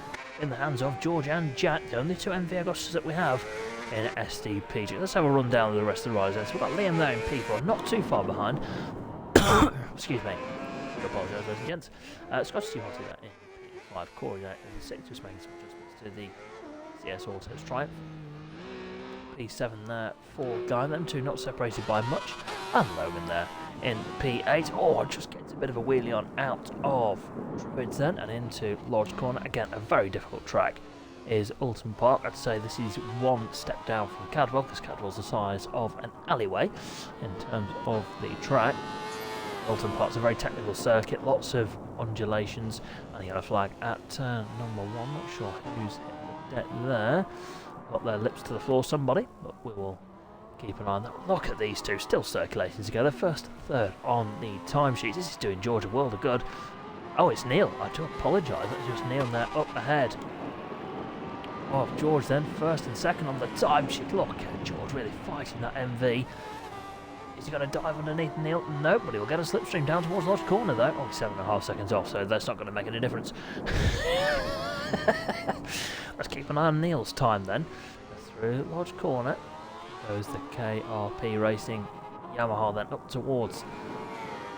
in the hands of George and Jack, the only 2 MV Augustas that we have in SDPG. Let's have a run down of the rest of the riders. So we've got Liam there in P4, not too far behind. Excuse me. I apologise, ladies and gents. Scottish Team Hottie there in P5. Corey there in 6, just making some adjustments to the CS Autos Triumph. P7 there for Guy, them 2 not separated by much, and Logan there in P8. Oh, just gets a bit of a wheelie on out of Druids then and into Lodge Corner. Again, a very difficult track is Oulton Park. I'd say this is one step down from Cadwell, because Cadwell's the size of an alleyway in terms of the track. Oulton Park's a very technical circuit, lots of undulations, and the yellow flag at turn number 1. Not sure who's hit the deck there. Got their lips to the floor, somebody, but we will keep an eye on that. Look at these two still circulating together, first and third on the timesheets. This is doing George a world of good. Oh, it's Neil. I do apologise. That's just Neil there up ahead of George then, first and second on the timesheet. Look at George really fighting that MV. Is he going to dive underneath Neil? No, but he'll get a slipstream down towards Lodge Corner though. Oh, 7.5 seconds off, so that's not going to make any difference. Let's keep an eye on Neil's time then. Through Lodge Corner goes the KRP Racing Yamaha then up towards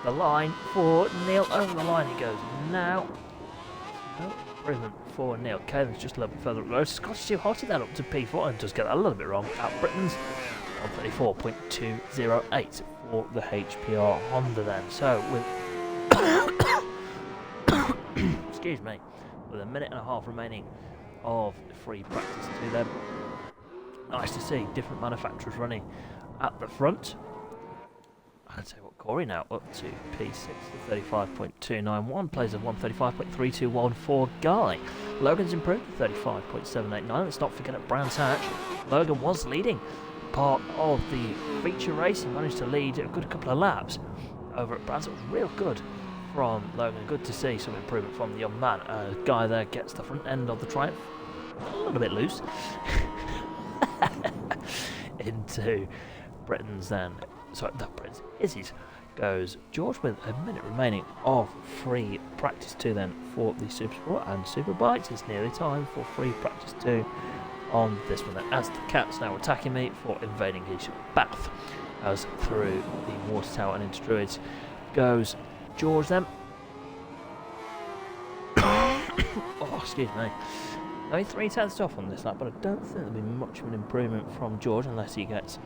the line for Neil. Over the line he goes now. No improvement for Neil. Caitlin's just a little bit further up the road. Scottish too hot that up to P4 and does get that a little bit wrong at Britain's. 134.208 for the HPR Honda then. So with excuse me, with a minute and a half remaining of free practice to them. Nice to see different manufacturers running at the front. I'd say what Corey now up to P6 to 35.291, plays of 135.321 for Guy. Logan's improved to 35.789. Let's not forget at Brands Hatch, Logan was leading part of the feature race. He managed to lead a good couple of laps over at Brands. It was real good from Logan. Good to see some improvement from the young man. Guy there gets the front end of the Triumph a little bit loose into Britain's then. Sorry, not Britain's, Izzy's goes George with a minute remaining of free practice 2 then for the Super Sport and Super Bikes. It's nearly time for free practice 2 on this one then, as the cat's now attacking me for invading his bath. As through the water tower and into Druids goes George then. Oh, excuse me. Only 3/10 off on this lap, but I don't think there'll be much of an improvement from George unless he gets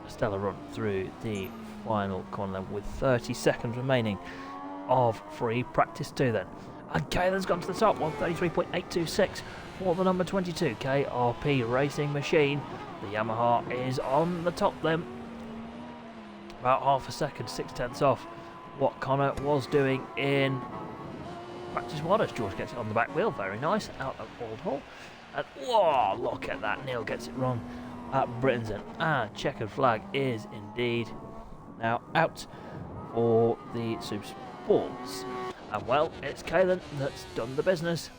a stellar run through the final corner then, with 30 seconds remaining of free practice 2 then. And Caitlin's gone to the top, 133.826 for the number 22 KRP Racing Machine. The Yamaha is on the top then. About half a second, 6/10 off what Connor was doing in practice 1 as George gets it on the back wheel. Very nice, out of Old Hall. And whoa, look at that, Neil gets it wrong at Britain's end. And checkered flag is indeed now out for the Super Sports. And well, it's Caitlin that's done the business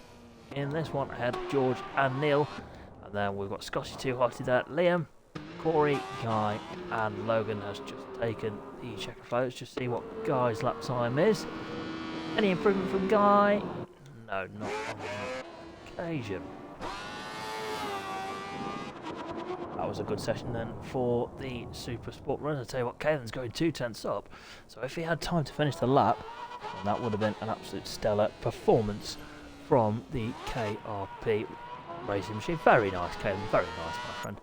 in this one ahead of George and Neil. And then we've got Scotty Too Hotty there, Liam, Corey, Guy, and Logan has just taken the checkered flag. Let's just see what Guy's lap time is. Any improvement from Guy? No, not on that occasion. That was a good session then for the Super Sport run. I'll tell you what, Caitlin's going 2/10 up, so if he had time to finish the lap, then that would have been an absolute stellar performance from the KRP Racing Machine. Very nice, Caitlin, very nice, my friend.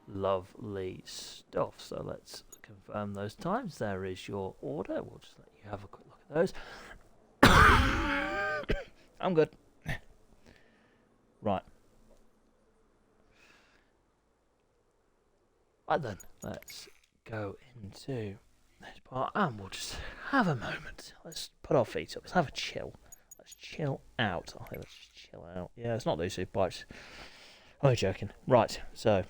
Lovely stuff. So let's confirm those times. There is your order. We'll just let you have a quick look at those. I'm good. Right. Right then, let's go into this part and we'll just have a moment. Let's put our feet up. Let's have a chill. Let's chill out. I think let's just chill out. Yeah, it's not those super bikes. I'm joking. Right, so.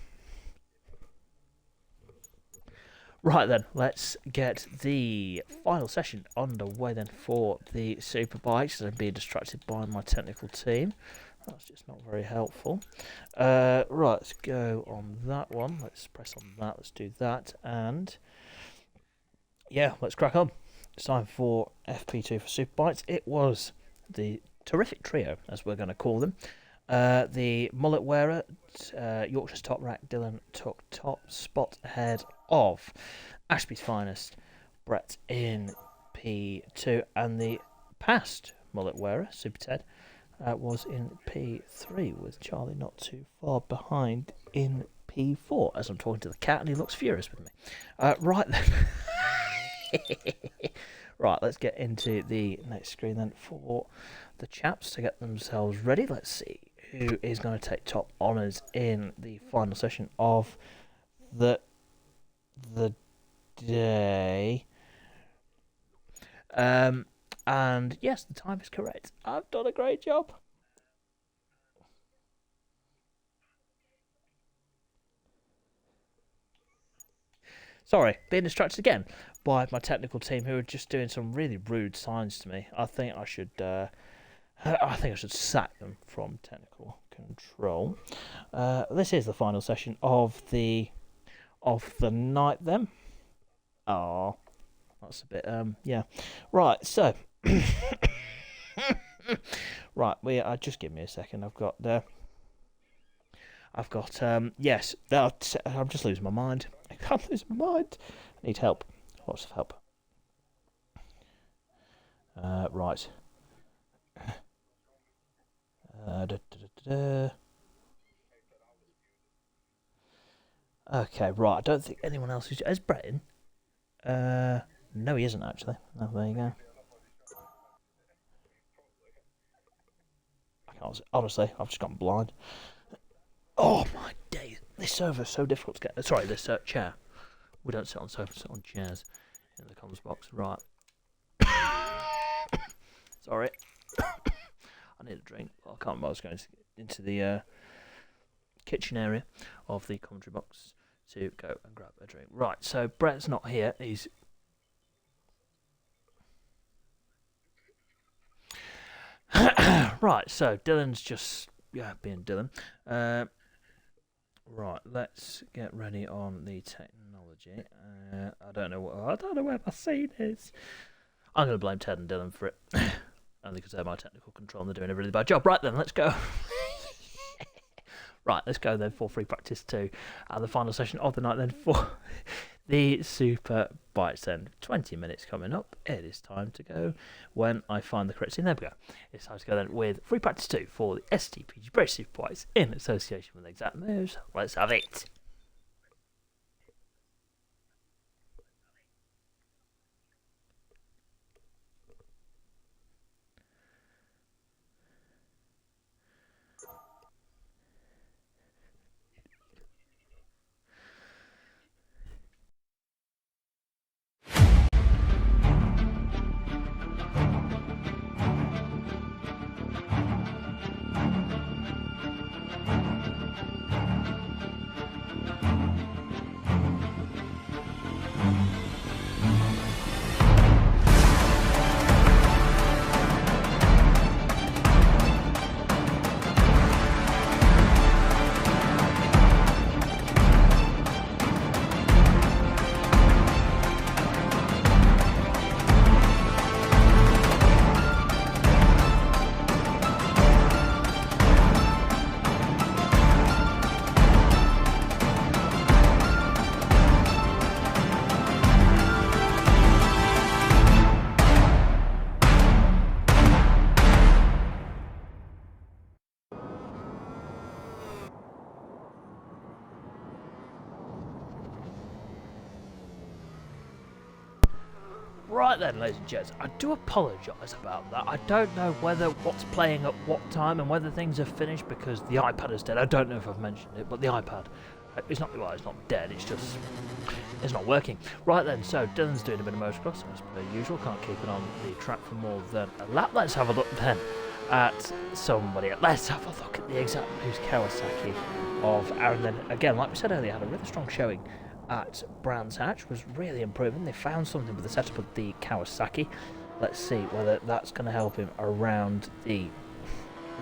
Right then, let's get the final session underway then for the super bikes. I'm being distracted by my technical team. That's just not very helpful. Right, let's go on that one. Let's press on that. Let's do that. And yeah, let's crack on. It's time for FP2 for Superbikes. It was the terrific trio, as we're going to call them. The mullet wearer, Yorkshire's top rack, Dylan took top spot ahead of Ashby's finest, Brett in P2. And the past mullet wearer, Super Ted, was in P3 with Charlie not too far behind in P4 as I'm talking to the cat and he looks furious with me. Right then. Right, let's get into the next screen then for the chaps to get themselves ready. Let's see who is going to take top honours in the final session of the day. And yes, the time is correct. I've done a great job. Sorry, being distracted again by my technical team who are just doing some really rude signs to me. I think I should sack them from technical control. This is the final session of the night then. Oh, that's a bit yeah. Right, so right, just give me a second. Yes, I'm just losing my mind. I can't lose my mind. I need help. Lots of help. Right. Okay, right. I don't think anyone else is Brett in? No, he isn't actually. Oh, there you go. I can't. Honestly, I've just gone blind. Oh my days! This server is so difficult to get. Sorry, this chair. We don't sit on sofas, sit on chairs in the comms box. Right. Sorry. I need a drink. I can't remember. I was going into the kitchen area of the commentary box to go and grab a drink. Right, so Brett's not here. He's... Right, so Dylan's just... Yeah, being Dylan. Right, let's get ready on the technology. I don't know where my scene is. I'm going to blame Ted and Dylan for it. Only because they're my technical control and they're doing a really bad job. Right then, let's go. Right, let's go then for free practice 2. And the final session of the night then for the Super Bites then. 20 minutes coming up. It is time to go when I find the correct scene. There we go. It's time to go then with free practice 2 for the SDPG British Super Bites in association with Exact Moves. Let's have it. Right then, ladies and gents, I do apologise about that. I don't know whether what's playing at what time and whether things are finished because the iPad is dead. I don't know if I've mentioned it, but the iPad, it's not dead, it's not working. Right then, so Dylan's doing a bit of motocross, as per usual. Can't keep it on the track for more than a lap. Let's have a look then at somebody. Let's have a look at the Exact Moves Kawasaki of Aaron. Then again, like we said earlier, had a really strong showing at Brands Hatch, was really improving. They found something with the setup of the Kawasaki. Let's see whether that's going to help him around the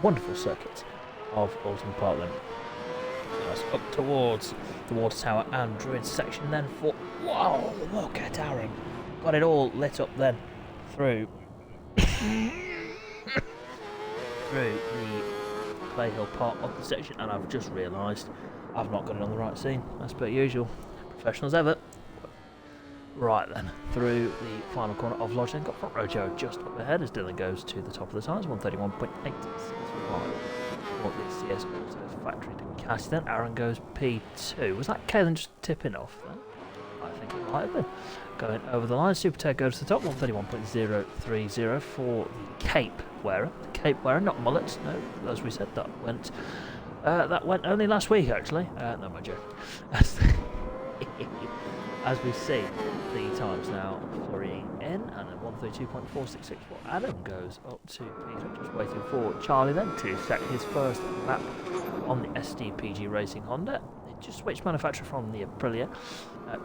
wonderful circuit of Oulton Park then. That's up towards the water tower and Druid section then for... Whoa, look at Aaron. Got it all lit up then through through the Clay Hill part of the section, and I've just realised I've not got it on the right scene, as per usual. Professionals ever. Right then, through the final corner of Lodge, then got front row Joe just up ahead as Dylan goes to the top of the times, 131.865 for the CS Autos Factory to Cassie. Then Aaron goes P2. Was that Caelan just tipping off then? I think it might have been. Going over the line, Super Ted goes to the top, 131.030 for the cape wearer. The cape wearer, not mullets, no, as we said, that went only last week, actually. No, my joke. As we see the times now flurrying in, and then 132.466 for Adam goes up to Peter, just waiting for Charlie then to set his first lap on the SDPG Racing Honda. It just switched manufacturer from the Aprilia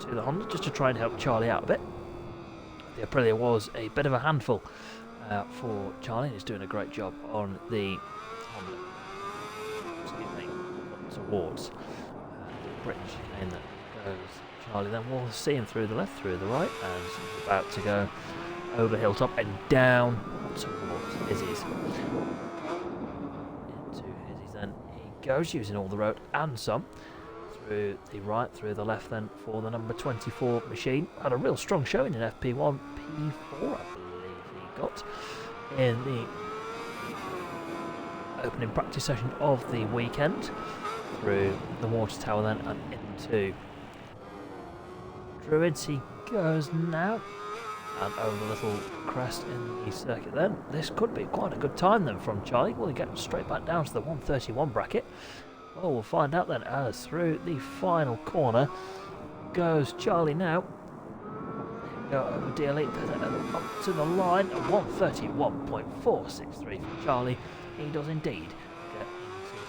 to the Honda, just to try and help Charlie out a bit. The Aprilia was a bit of a handful for Charlie. He's doing a great job on the Honda. Towards the British chicane that goes Charlie, then we'll see him through the left, through the right, and he's about to go over hilltop and down towards Izzy's. Into Izzy's then he goes, using all the road and some. Through the right, through the left then for the number 24 machine. Had a real strong showing in FP1, P4 I believe he got in the opening practice session of the weekend. Through the water tower then and into Druids he goes now, and over the little crest in the circuit then. This could be quite a good time then from Charlie. Will he get straight back down to the 131 bracket? Well, we'll find out then, as through the final corner goes Charlie now. Go over DLE, up to the line, 131.463 for Charlie. He does indeed get into the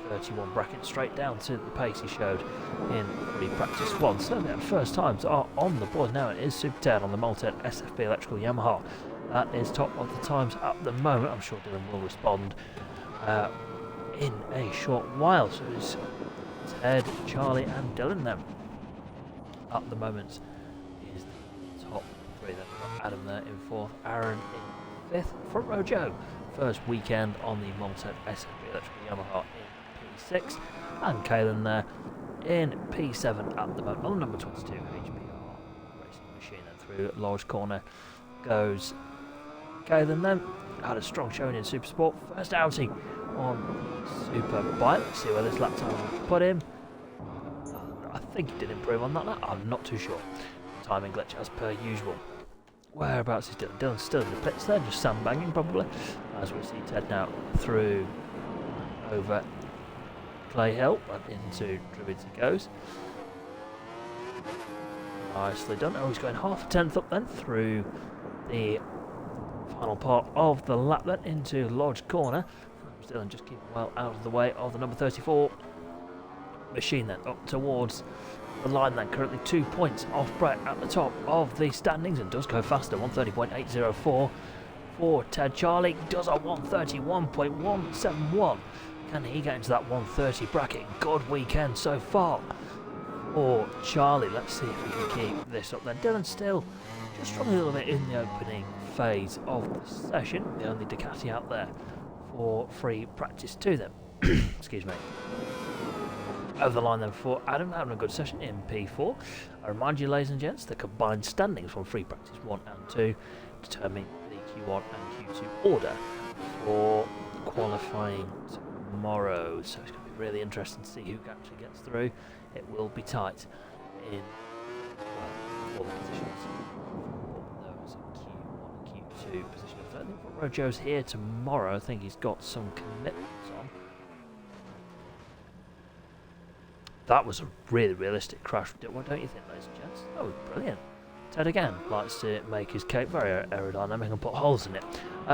131 bracket, straight down to the pace he showed in free practice 1. Certainly our first times are on the board now. It is Super Ted on the Malted SFB electrical Yamaha. That is top of the times at the moment. I'm sure Dylan will respond in a short while. So it's Ted, Charlie and Dylan then. At the moment is the top three. Then we've got Adam there in fourth, Aaron in fifth, front row Joe. First weekend on the Malted SFB electrical Yamaha in P6, and Caelan there in P7 at the moment on the number 22 HBR racing machine. And through large corner goes Caelan then. Had a strong showing in Super Sport, first outing on Super Bike. Let's see where this lap time will put him. I think he did improve on that lap, I'm not too sure. Timing glitch as per usual. Whereabouts is Dylan? Dylan's still in the pits there, just sandbagging probably. As we see Ted now through over Clay Hill and into Druids he goes. Nicely done. Oh, he's going half a tenth up then through the final part of the lap then into Lodge Corner. Dylan just keeping well out of the way of the number 34 machine then up towards the line then, currently 2 points off Brett at the top of the standings, and does go faster, 130.804 for Ted. Charlie does a 131.171. Can he get into that 130 bracket? Good weekend so far for Charlie. Let's see if we can keep this up then. Dylan still just struggling a little bit in the opening phase of the session. The only Ducati out there for free practice 2 then. Excuse me. Over the line then for Adam, having a good session in P4. I remind you, ladies and gents, the combined standings from free practice 1 and 2 determine the Q1 and Q2 order for qualifying tomorrow. So it's going to be really interesting to see who actually gets through. It will be tight in all the positions for those Q1 and Q2 positions. I think Rojo's here tomorrow. I think he's got some commitments on. That was a really realistic crash. What don't you think, ladies and gents? That was brilliant. Ted again likes to make his cape very aerodynamic and put holes in it.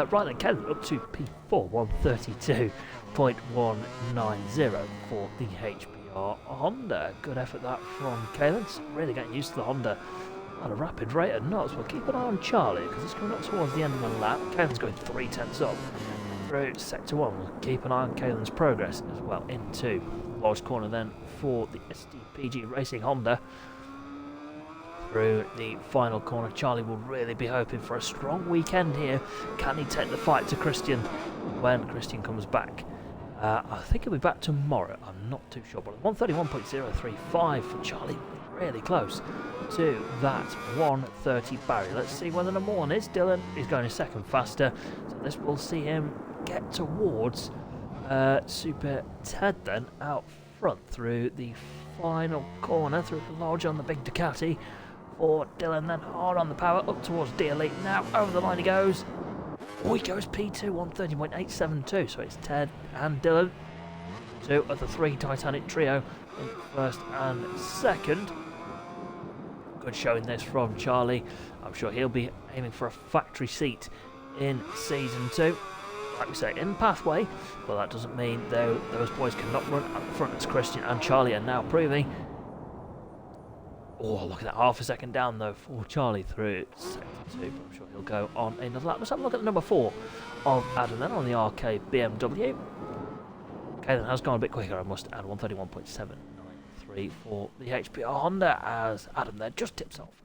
Right then, Ken up to P4, 132.190 for the HBR Honda. Good effort that from Caelan. Really getting used to the Honda at a rapid rate of knots. We'll keep an eye on Charlie because it's coming up towards the end of the lap. Caelan's going 3 tenths up through sector 1. We'll keep an eye on Caelan's progress as well into large corner then for the SDPG Racing Honda. Through the final corner, Charlie will really be hoping for a strong weekend here. Can he take the fight to Christian when Christian comes back? I think he'll be back tomorrow. I'm not too sure, but 131.035 for Charlie, really close to that 130 barrier. Let's see where the number 1 is. Dylan is going a second faster, so this will see him get towards Super Ted then out front through the final corner through the lodge on the big Ducati for Dylan, then hard on the power up towards D-Elite. Now over the line he goes. Oh, he goes P2, 130.872. So it's Ted and Dylan, two of the three Titanic trio in first and second. Good showing this from Charlie. I'm sure he'll be aiming for a factory seat in Season 2. Like we say, in pathway, but that doesn't mean though those boys cannot run at the front as Christian and Charlie are now proving. Oh, look at that, half a second down though for Charlie through sector 2, but I'm sure he'll go on another lap. Let's have a look at the number 4 of Adam then on the arcade BMW. Caden has gone a bit quicker, I must add, 131.793 for the HPR Honda as Adam there just tips off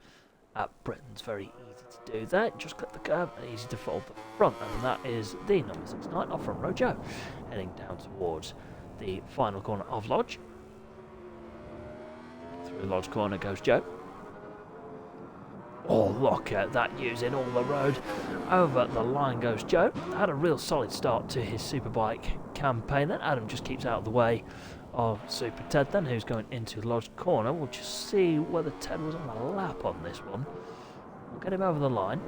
at Britain's. Very easy to do that, just clip the curb and easy to fold the front, and that is the number 69 off from Rojo, heading down towards the final corner of Lodge. Through Lodge corner goes Joe. Oh, look at that, using all the road. Over the line goes Joe. Had a real solid start to his Superbike campaign then. Adam just keeps out of the way of Super Ted then, who's going into Lodge corner. We'll just see whether Ted was on a lap on this one. We'll get him over the line.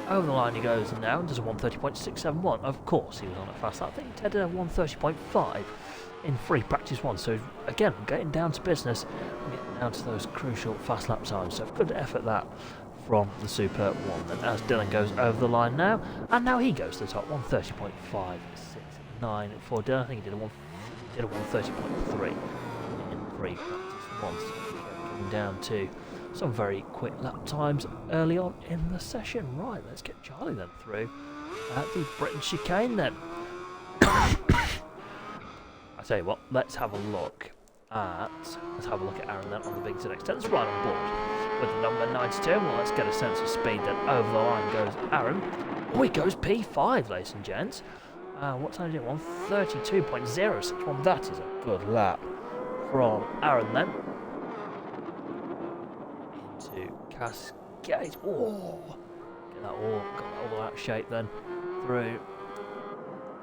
Over the line he goes now and does a 130.671. Of course he was on a fast lap. I think Ted did a 130.5 in free practice 1. So again, getting down to business, getting down to those crucial fast lap times. So good effort that from the Super 1. Then as Dylan goes over the line now, and now he goes to the top, 130.569 for Dylan. I think he did a 130.3 in free practice 1. So coming down to some very quick lap times early on in the session. Right, let's get Charlie then through at the Britain chicane then. I tell you what, let's have a look at Aaron then on the big ZX10. Let's ride on board with the number 92. Well, let's get a sense of speed then. Over the line goes Aaron. Oh, he goes P5, ladies and gents. What time did it? 132.061. That is a good lap from Aaron then. Into Cascade. Oh, got that all out of shape then through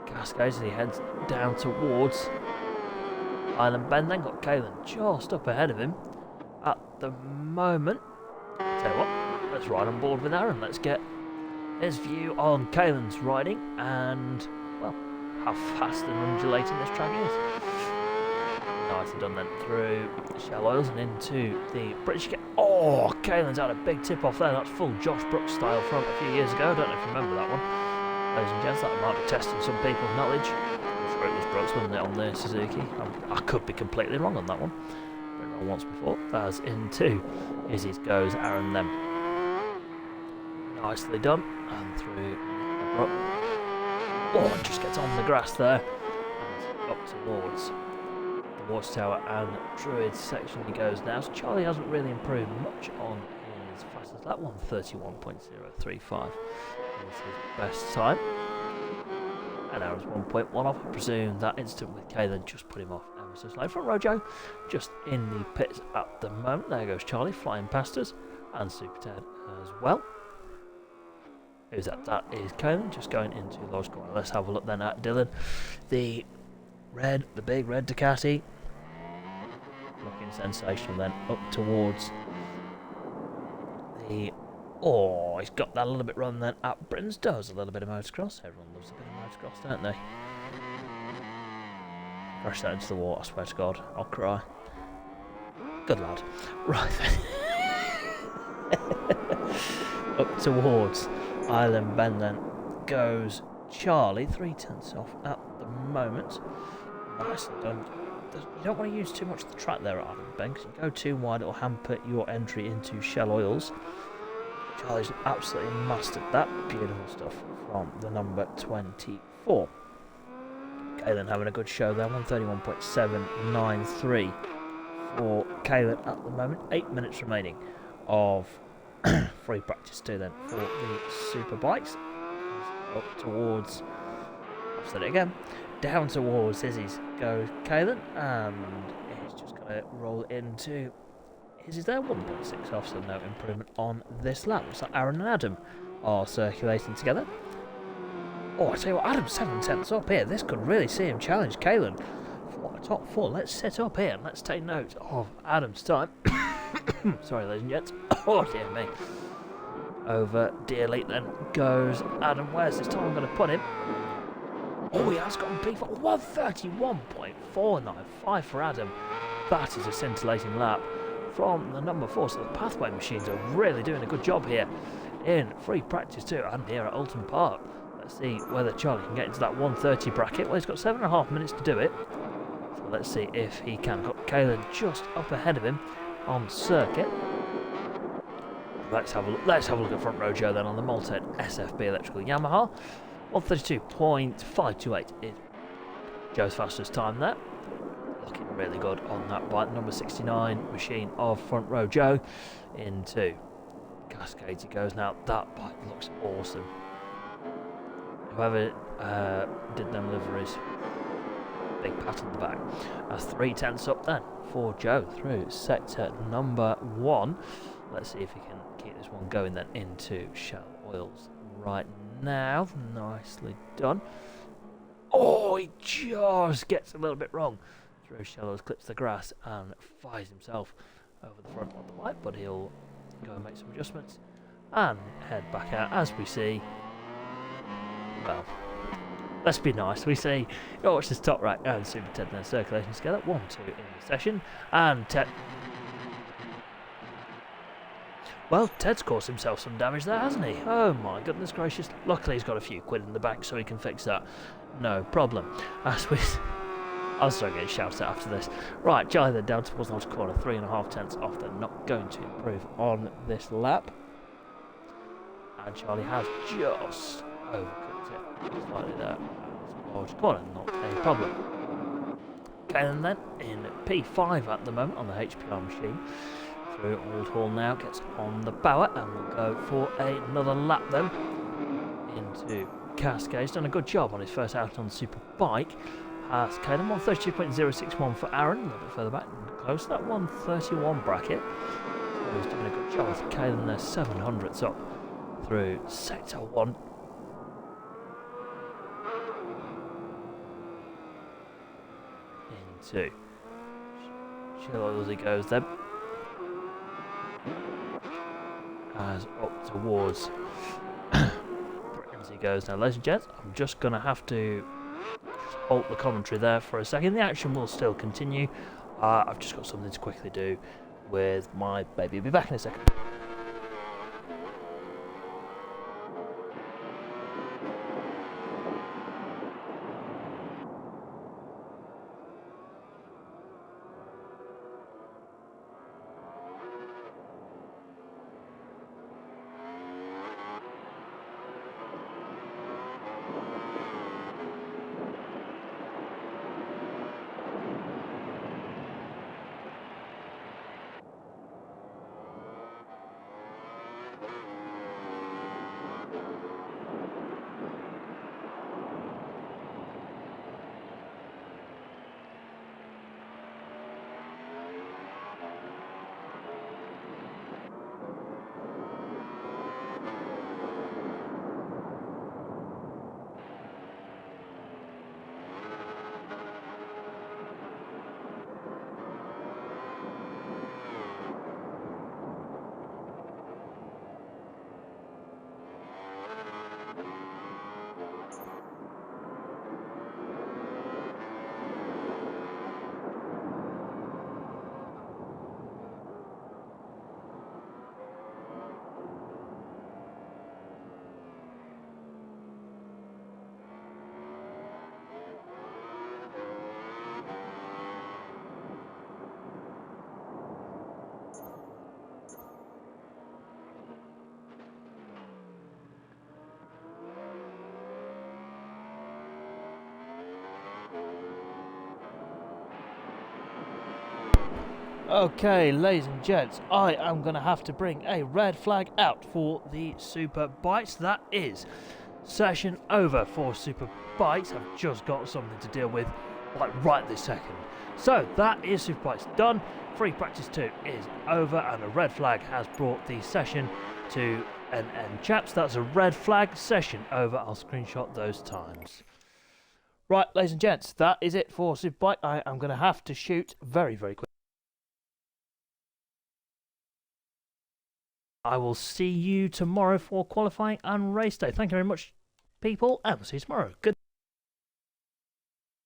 Cascades as he heads down towards Island Bend. Then got Kalen just up ahead of him at the moment. Tell you what, let's ride on board with Aaron. Let's get his view on Kalen's riding and, well, how fast and undulating this track is. Nicely done then through Shell Oils and into the British. Oh, Kalen's had a big tip off there. That's full Josh Brooks style from a few years ago. I don't know if you remember that one. Ladies and gents, that might be testing some people's knowledge. I'm sure it was Brooks, wasn't it, on the Suzuki? I could be completely wrong on that one. Been wrong once before. As into Izzy's goes Aaron then. Nicely done. And through. Oh, just gets on the grass there. And up towards the Watchtower and Druid section he goes now. So Charlie hasn't really improved much on his fastest lap. 131.035 is his best time. And Aaron's 1.1 off. I presume that instant with Kalen just put him off ever so slightly. From Rojo, just in the pits at the moment. There goes Charlie flying past us, and Super Ted as well. Who's that? That is Kalen just going into Lodge corner. Let's have a look then at Dylan. The big red Ducati. Looking sensational then up towards the. Oh, he's got that a little bit run then at Britain's. Does a little bit of motocross. Everyone loves a bit of motocross, don't they? Crash that into the wall, I swear to God. I'll cry. Good lad. Right then. Up towards Island Bend then goes Charlie. 3/10 off at the moment. Nicely done. You don't want to use too much of the track there at Island Bend, because if you go too wide, it'll hamper your entry into Shell Oils. Charlie's absolutely mastered that. Beautiful stuff from the number 24. Kalen having a good show there. 131.793 for Kalen at the moment. 8 minutes remaining of free practice 2 then for the super bikes. Up towards, I've said it again, down towards Izzy's goes Kalen, and he's just going to roll into Izzy's there. 1.6 off, so no improvement on this lap. So Aaron and Adam are circulating together. Oh, I tell you what, Adam's 7/10 up here. This could really see him challenge Kalen what a top 4. Let's set up here and let's take note of Adam's time. Sorry, ladies and gents. Oh, dear me. Over dearly then goes Adam. Where's this time I'm going to put him? Oh, he has got a P4. 131.495 for Adam. That is a scintillating lap from the number 4. So the pathway machines are really doing a good job here in free practice 2 and here at Oulton Park. Let's see whether Charlie can get into that 130 bracket. Well, he's got 7.5 minutes to do it. So let's see if he can. Got Caelan just up ahead of him on circuit. Let's have a look at front row Joe then on the Maltese SFB electrical Yamaha. 132.528 is Joe's fastest time there. Looking really good on that bike. Number 69 machine of front row Joe into Cascades he goes now. That bike looks awesome. Whoever did them liveries, big pat on the back. That's 3/10 up then for Joe through sector number 1. Let's see if he can keep this one going then into Shell Oils right now. Nicely done. Oh, he just gets a little bit wrong. Through Shell Oils, clips the grass and fires himself over the front of the bike, but he'll go and make some adjustments and head back out as we see. Well, let's be nice. We see, you watch this top rack and Super Ted in their circulation together. 1-2 in the session. And Ted. Well, Ted's caused himself some damage there, hasn't he? Oh my goodness gracious. Luckily, he's got a few quid in the bank so he can fix that. No problem. As we. I'll start getting shouted at after this. Right, Charlie then down towards the last corner. 3.5 off. They're not going to improve on this lap. And Charlie has just overcooked it slightly there. Large corner, not a problem. Caelan then in P5 at the moment on the HPR machine. Through Old Hall now, gets on the power and will go for another lap then into Cascades. Done a good job on his first out on the super bike. Has Caelan 132.061 for Aaron, a little bit further back and close to that 131 bracket. So he's doing a good job with Caelan there, 700ths up through sector 1. Into Shell Oils he goes then. As up towards Britain's he goes now. Ladies and gents, I'm just going to have to halt the commentary there for a second. The action will still continue. I've just got something to quickly do with my baby. I'll be back in a second. Okay, ladies and gents, I am going to have to bring a red flag out for the Super Bikes. That is session over for Super Bikes. I've just got something to deal with, like right this second. So that is Super Bikes done. Free practice 2 is over, and a red flag has brought the session to an end. Chaps, that's a red flag session over. I'll screenshot those times. Right, ladies and gents, that is it for Superbike. I am going to have to shoot very, very quick. I will see you tomorrow for qualifying and race day. Thank you very much, people, and we'll see you tomorrow. Good.